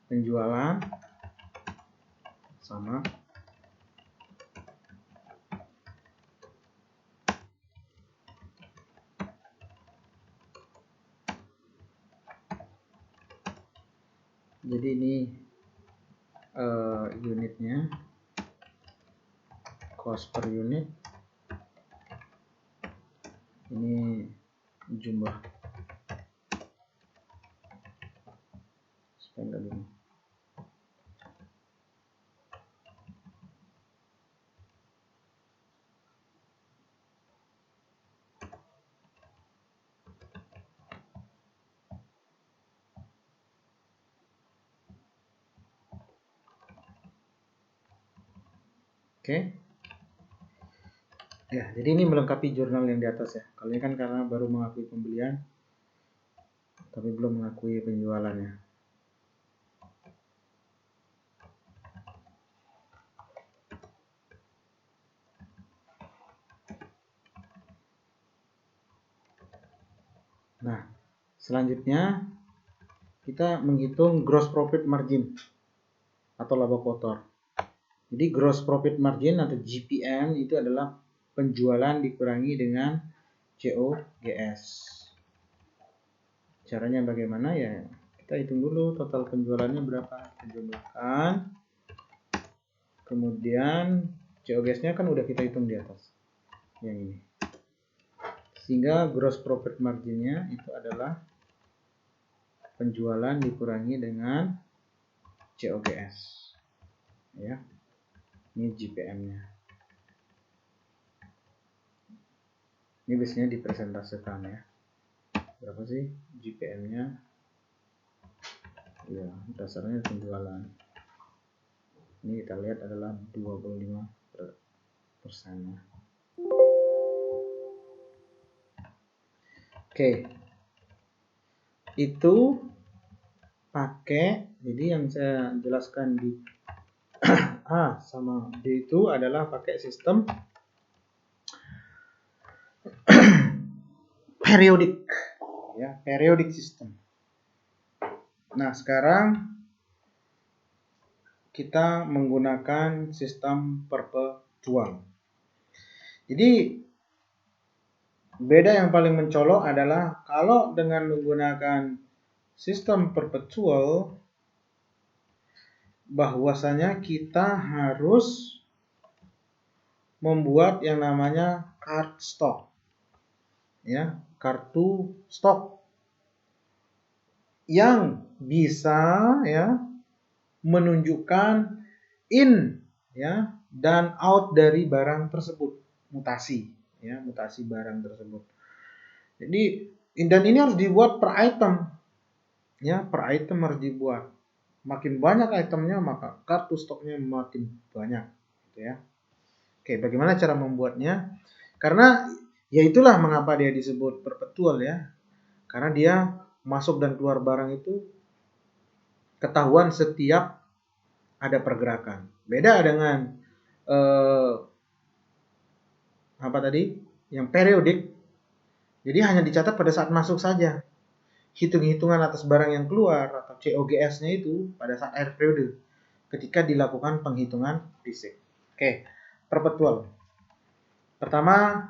penjualan sama, jadi ini unitnya, cost per unit, ini jumlah, supaya nggak bingung. Oke. Ya, jadi ini melengkapi jurnal yang di atas ya. Kalau ini kan karena baru mengakui pembelian, tapi belum mengakui penjualannya. Nah, selanjutnya kita menghitung gross profit margin atau laba kotor. Jadi gross profit margin atau GPM itu adalah penjualan dikurangi dengan COGS. Caranya bagaimana ya? Kita hitung dulu total penjualannya berapa, kita jumlahkan. Kemudian COGS-nya kan udah kita hitung di atas. Yang ini. Sehingga gross profit margin-nya itu adalah penjualan dikurangi dengan COGS. Ya. Ini GPM-nya. Ini biasanya dipresentasikan ya. Berapa sih GPM-nya? Ya, dasarnya penjualan. Ini kita lihat adalah 25%. Oke. Itu pakai, jadi yang saya jelaskan di A sama D itu adalah pakai sistem periodik ya, periodik system. Nah, sekarang kita menggunakan sistem perpetual. Jadi beda yang paling mencolok adalah kalau dengan menggunakan sistem perpetual, bahwasanya kita harus membuat yang namanya card stock. Ya, kartu stok yang bisa ya menunjukkan in ya dan out dari barang tersebut, mutasi ya, mutasi barang tersebut. Jadi dan ini harus dibuat per item ya, per item harus dibuat. Makin banyak itemnya maka kartu stoknya makin banyak gitu ya. Oke, bagaimana cara membuatnya? Karena ya itulah mengapa dia disebut perpetual ya. Karena dia masuk dan keluar barang itu ketahuan setiap ada pergerakan. Beda dengan apa tadi? Yang periodik. Jadi hanya dicatat pada saat masuk saja. Hitung-hitungan atas barang yang keluar atau COGS-nya itu pada saat akhir periode ketika dilakukan penghitungan fisik. Oke, perpetual. Pertama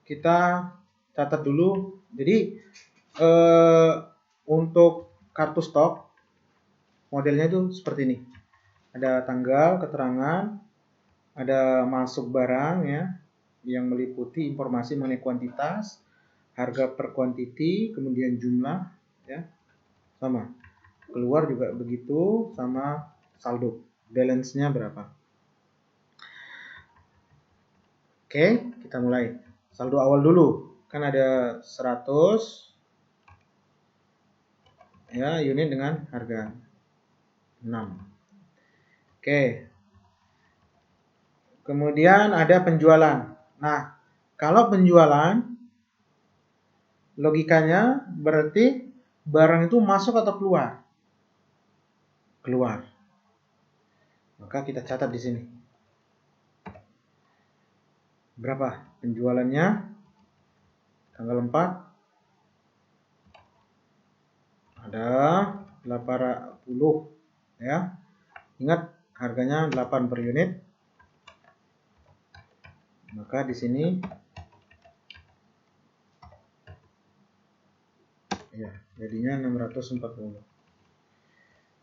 kita catat dulu. Jadi untuk kartu stok modelnya itu seperti ini. Ada tanggal, keterangan, ada masuk barang ya yang meliputi informasi mengenai kuantitas, harga per quantity, kemudian jumlah ya. Sama. Keluar juga begitu sama saldo. Balance-nya berapa? Oke, kita mulai. Saldo awal dulu. Kan ada 100 ya unit dengan harga 6. Oke. Kemudian ada penjualan. Nah, kalau penjualan logikanya berarti barang itu masuk atau keluar? Keluar. Maka kita catat di sini. Berapa penjualannya? Tanggal 4 ada 810 ya. Ingat harganya 8 per unit. Maka di sini ya, jadinya 640.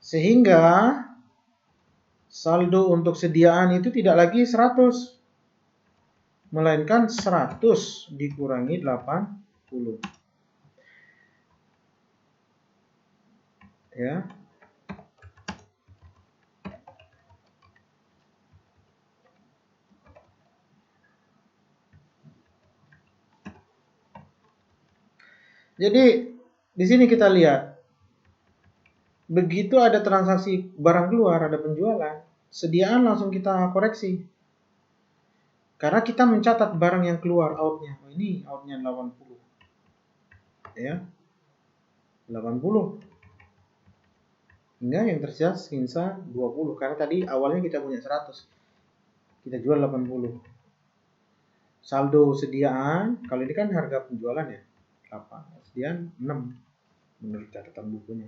Sehingga saldo untuk sediaan itu tidak lagi 100, melainkan 100 dikurangi 80. Ya. Jadi di sini kita lihat, begitu ada transaksi barang keluar, ada penjualan, sediaan langsung kita koreksi. Karena kita mencatat barang yang keluar outnya. Oh, ini outnya 80. Ya. 80. Hingga yang tersisa 20. Karena tadi awalnya kita punya 100. Kita jual 80. Saldo sediaan, kalau ini kan harga penjualan ya. 8. Sediaan 6. Menurut catatan bukunya.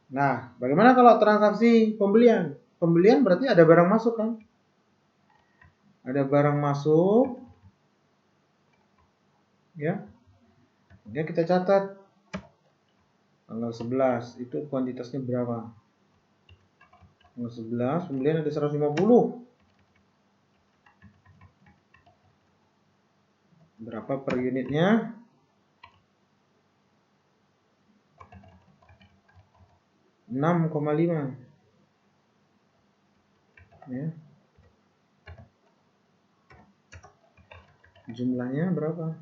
Nah, bagaimana kalau transaksi pembelian? Pembelian berarti ada barang masuk kan? Ada barang masuk. Ya. Kemudian kita catat tanggal 11 itu kuantitasnya berapa? Tanggal 11 pembelian ada 150. Berapa per unitnya? 6,5. Ya. Jumlahnya berapa?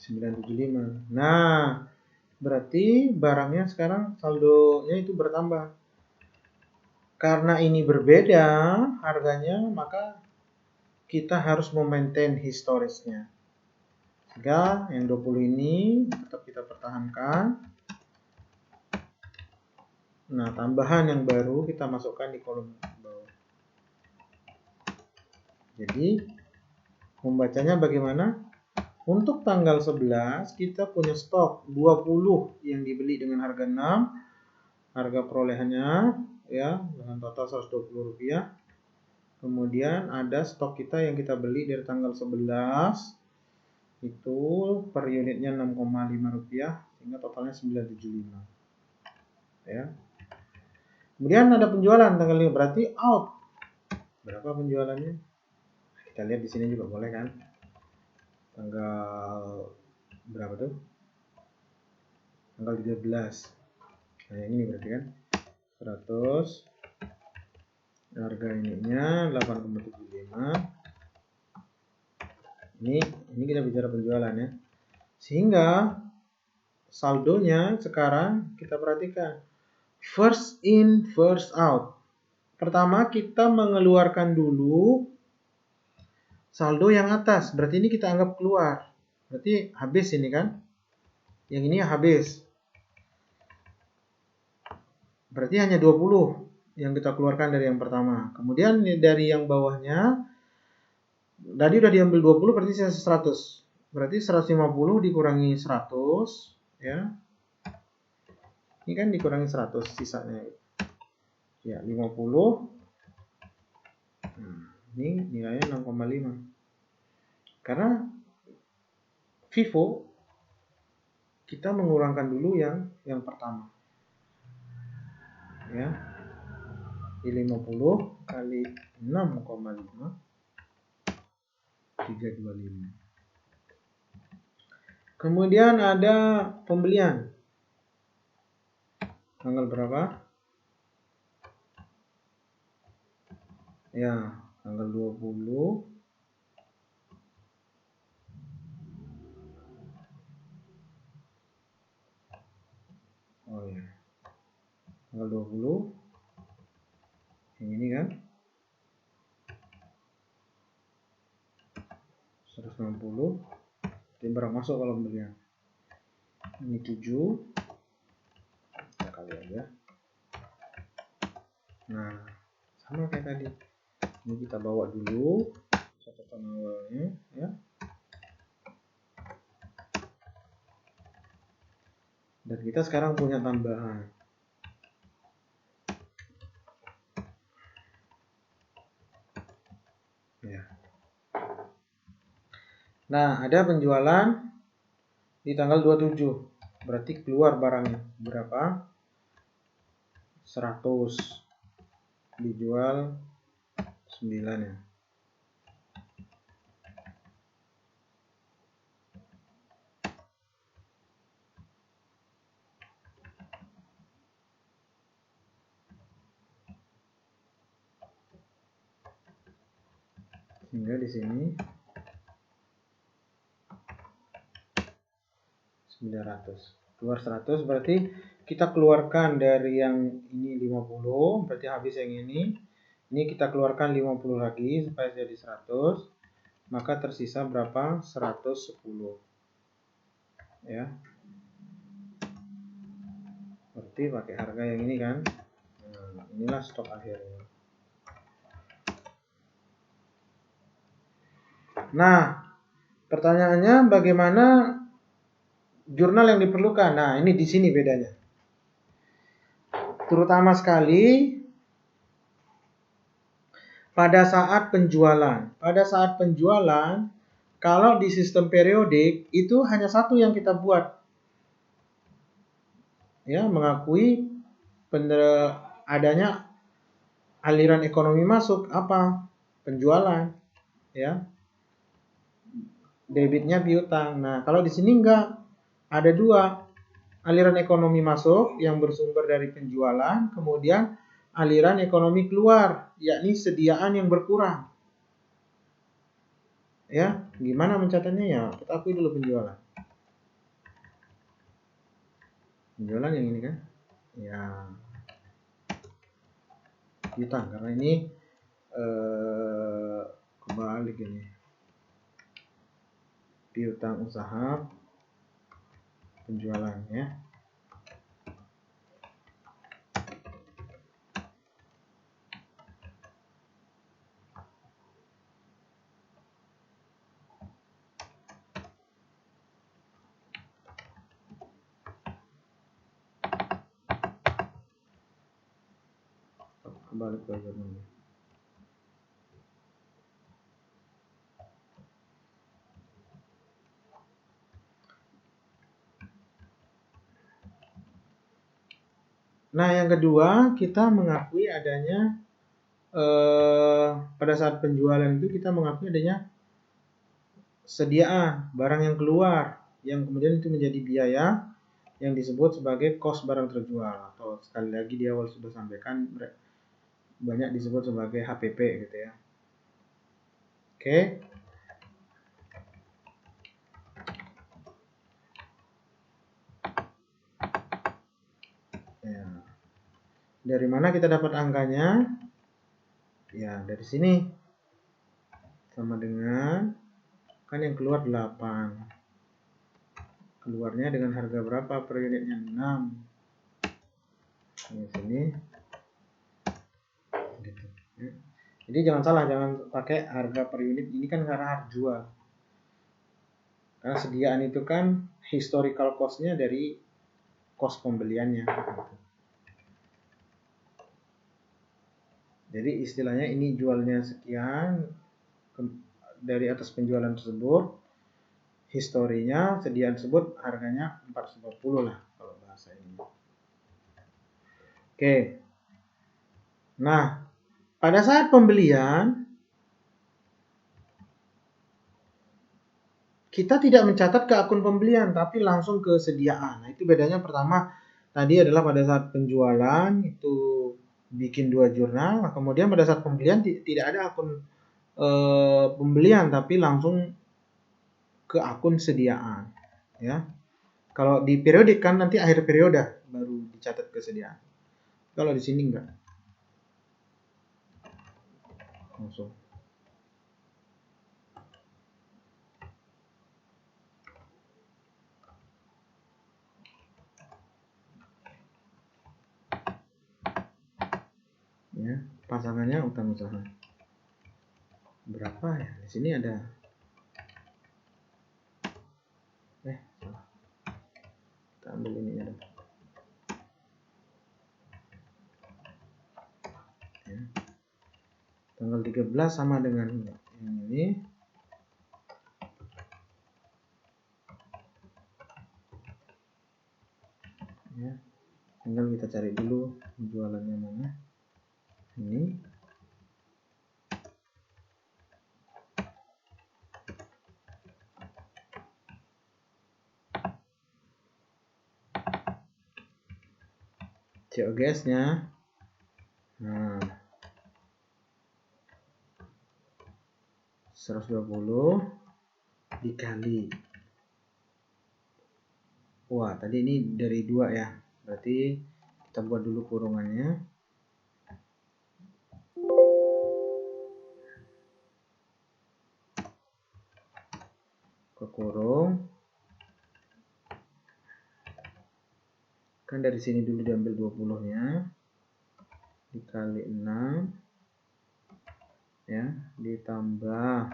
975. Nah, berarti barangnya sekarang saldonya itu bertambah. Karena ini berbeda harganya, maka kita harus memaintain historisnya. Sehingga yang 20 ini tetap kita pertahankan. Nah, tambahan yang baru kita masukkan di kolom bawah. Jadi, membacanya bagaimana? Untuk tanggal 11 kita punya stok 20 yang dibeli dengan harga 6. Harga perolehannya ya dengan total 120 rupiah. Kemudian ada stok kita yang kita beli dari tanggal 11 itu per unitnya 6,5 rupiah sehingga totalnya 975. Ya. Kemudian ada penjualan tanggal 5 berarti out. Berapa penjualannya? Kita lihat di sini juga boleh kan? Tanggal berapa tuh? Tanggal 13. Nah, yang ini berarti kan 100. Harga ininya 8,75. Ini kita bicara penjualan ya. Sehingga saldonya sekarang kita perhatikan. First in, first out. Pertama kita mengeluarkan dulu saldo yang atas. Berarti ini kita anggap keluar. Berarti habis ini kan. Yang ini habis. Berarti hanya 20 yang kita keluarkan dari yang pertama. Kemudian dari yang bawahnya, tadi udah diambil 20 berarti sisa 100. Berarti 150 dikurangi 100. Ya. Ini kan dikurangi 100 sisanya. Ya, 50. Ini nilainya 6,5. Karena FIFO kita mengurangkan dulu yang pertama. Ya. Di 50 kali 6,5 325. Kemudian ada pembelian. Tanggal berapa? Ya, tanggal 20. Oh ya. Tanggal 20. Yang ini kan 160. Ini barang masuk kalau pembelian. Ini 7. Kita kali aja. Nah, sama kayak tadi. Ini kita bawa dulu catatan awalnya ya. Dan kita sekarang punya tambahan. Ya. Nah, ada penjualan di tanggal 27. Berarti keluar barangnya berapa? 100. Dijual 9 ya. Sehingga di sini 900. Keluar 100 berarti kita keluarkan dari yang ini 50, berarti habis yang ini. Ini kita keluarkan 50 lagi supaya jadi 100. Maka tersisa berapa? 110. Ya. Berarti pakai harga yang ini kan. Nah, inilah stok akhirnya. Nah, pertanyaannya bagaimana jurnal yang diperlukan? Nah, ini di sini bedanya. Terutama sekali pada saat penjualan. Pada saat penjualan, kalau di sistem periodik itu hanya satu yang kita buat. Ya, mengakui adanya aliran ekonomi masuk apa? Penjualan, ya. Debitnya piutang. Nah, kalau di sini enggak, ada dua. Aliran ekonomi masuk yang bersumber dari penjualan, kemudian aliran ekonomi keluar, yakni sediaan yang berkurang. Ya, gimana mencatatnya ya? Kita akui dulu penjualan. Penjualan yang ini kan? Ya, piutang karena ini kebalik ini. Piutang usaha penjualan ya. Kembali ke jurnal. Nah, yang kedua kita mengakui adanya pada saat penjualan itu kita mengakui adanya sediaan barang yang keluar yang kemudian itu menjadi biaya yang disebut sebagai cost barang terjual, atau sekali lagi di awal sudah sampaikan banyak disebut sebagai HPP gitu ya. Oke. Ya. Dari mana kita dapat angkanya? Ya, dari sini. Sama dengan kan yang keluar 8. Keluarnya dengan harga berapa per unitnya? 6. Di sini. Gitu. Ya. Jadi jangan salah, jangan pakai harga per unit. Ini kan karena harga jual. Karena sediaan itu kan historical cost-nya dari cost pembeliannya. Jadi istilahnya ini jualnya sekian, dari atas penjualan tersebut, historinya sediaan tersebut harganya 450 lah kalau bahasa ini. Oke. Nah, pada saat pembelian kita tidak mencatat ke akun pembelian, tapi langsung ke sediaan. Nah, itu bedanya. Pertama, tadi adalah pada saat penjualan itu bikin 2 jurnal. Nah, kemudian pada saat pembelian tidak ada akun pembelian, tapi langsung ke akun sediaan. Ya, kalau di periodik kan nanti akhir periode baru dicatat kesediaan. Kalau di sini enggak, langsung. Ya, pasangannya utang usaha. Berapa ya? Di sini ada. Salah. Kita ambil ini ya. Ya. Tanggal 13 sama dengan yang ini. ya. Tinggal kita cari dulu penjualannya mana. Ini. COGS-nya. Nah, 120 dikali. Wah, tadi ini dari 2 ya. Berarti kita buat dulu kurungannya. Kekurung. Kan dari sini dulu diambil 20-nya. Dikali 6. Ya, ditambah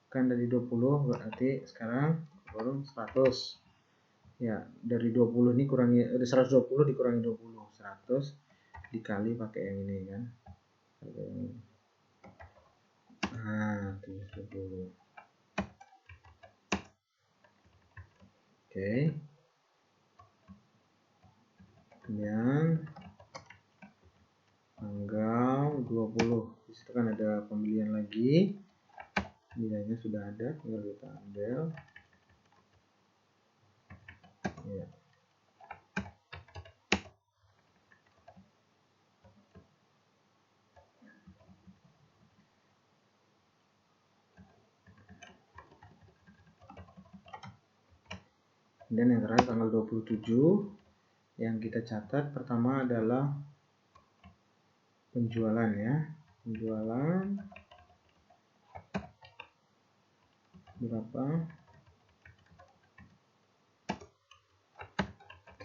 kan dari 20 berarti sekarang kurung 100 ya. Dari 20 ini kurangi 120 dikurangi 20, 100 dikali pakai yang ini kan, pakai yang ini. Nah, 70. Oke. Kemudian tanggal 20. Di situ kan ada pembelian lagi. Nilainya sudah ada, tinggal kita ambil. Ya. Kemudian yang terakhir tanggal 27 yang kita catat pertama adalah penjualan ya. Penjualan berapa?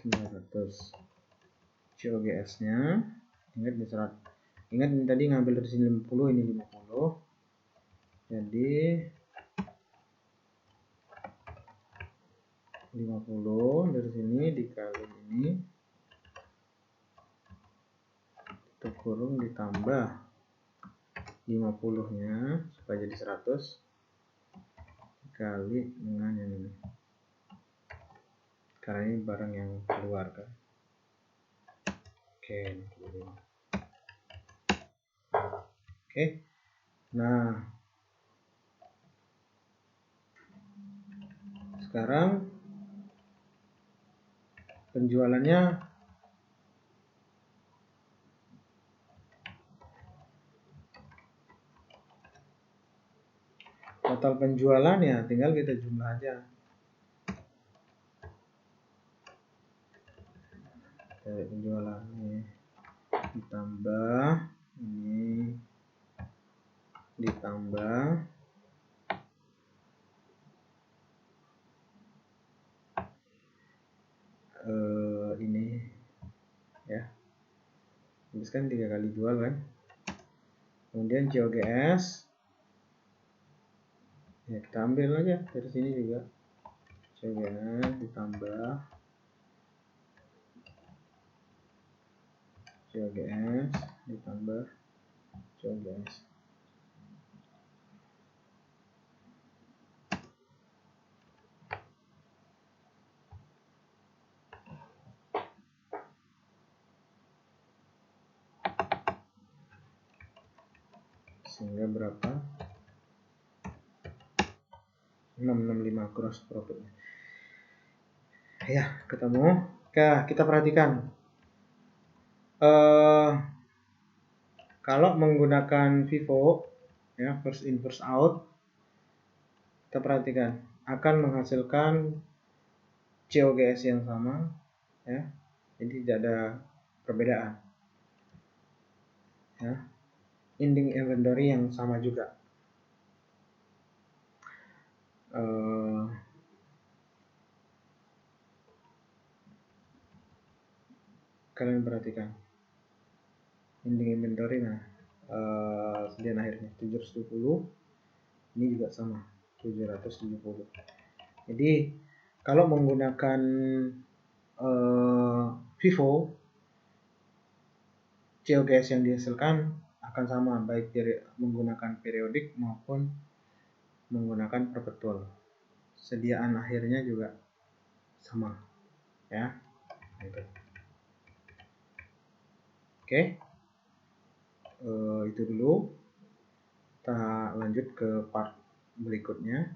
900. COGS-nya ingat di serat. Ingat ini tadi ngambil dari sini 50, ini 50. Jadi 50 dari sini dikali ini, kita kurung ditambah 50-nya supaya jadi 100 dikali dengan yang ini. Karena ini barang yang keluar kan. Oke, oke. Nah, sekarang penjualannya total penjualan ya tinggal kita jumlah aja. Dari penjualan ini ditambah ini ditambah ini ya, habis kan 3 kali jual kan. Kemudian COGS ya kita ambil aja dari sini juga, COGS ditambah COGS ditambah COGS. Sehingga berapa? 665 gross profitnya. Ya, ketemu. Oke, kita perhatikan. Kalau menggunakan FIFO, ya, first in first out, kita perhatikan akan menghasilkan COGS yang sama, ya. Jadi tidak ada perbedaan. Ya. Ending inventory yang sama juga. Kalian perhatikan ending inventory, nah sediaan akhirnya 770, ini juga sama 770. Jadi kalau menggunakan FIFO, COGS yang dihasilkan akan sama baik menggunakan periodik maupun menggunakan perpetual. Sediaan akhirnya juga sama, ya. Gitu. Oke, itu dulu. Kita lanjut ke part berikutnya.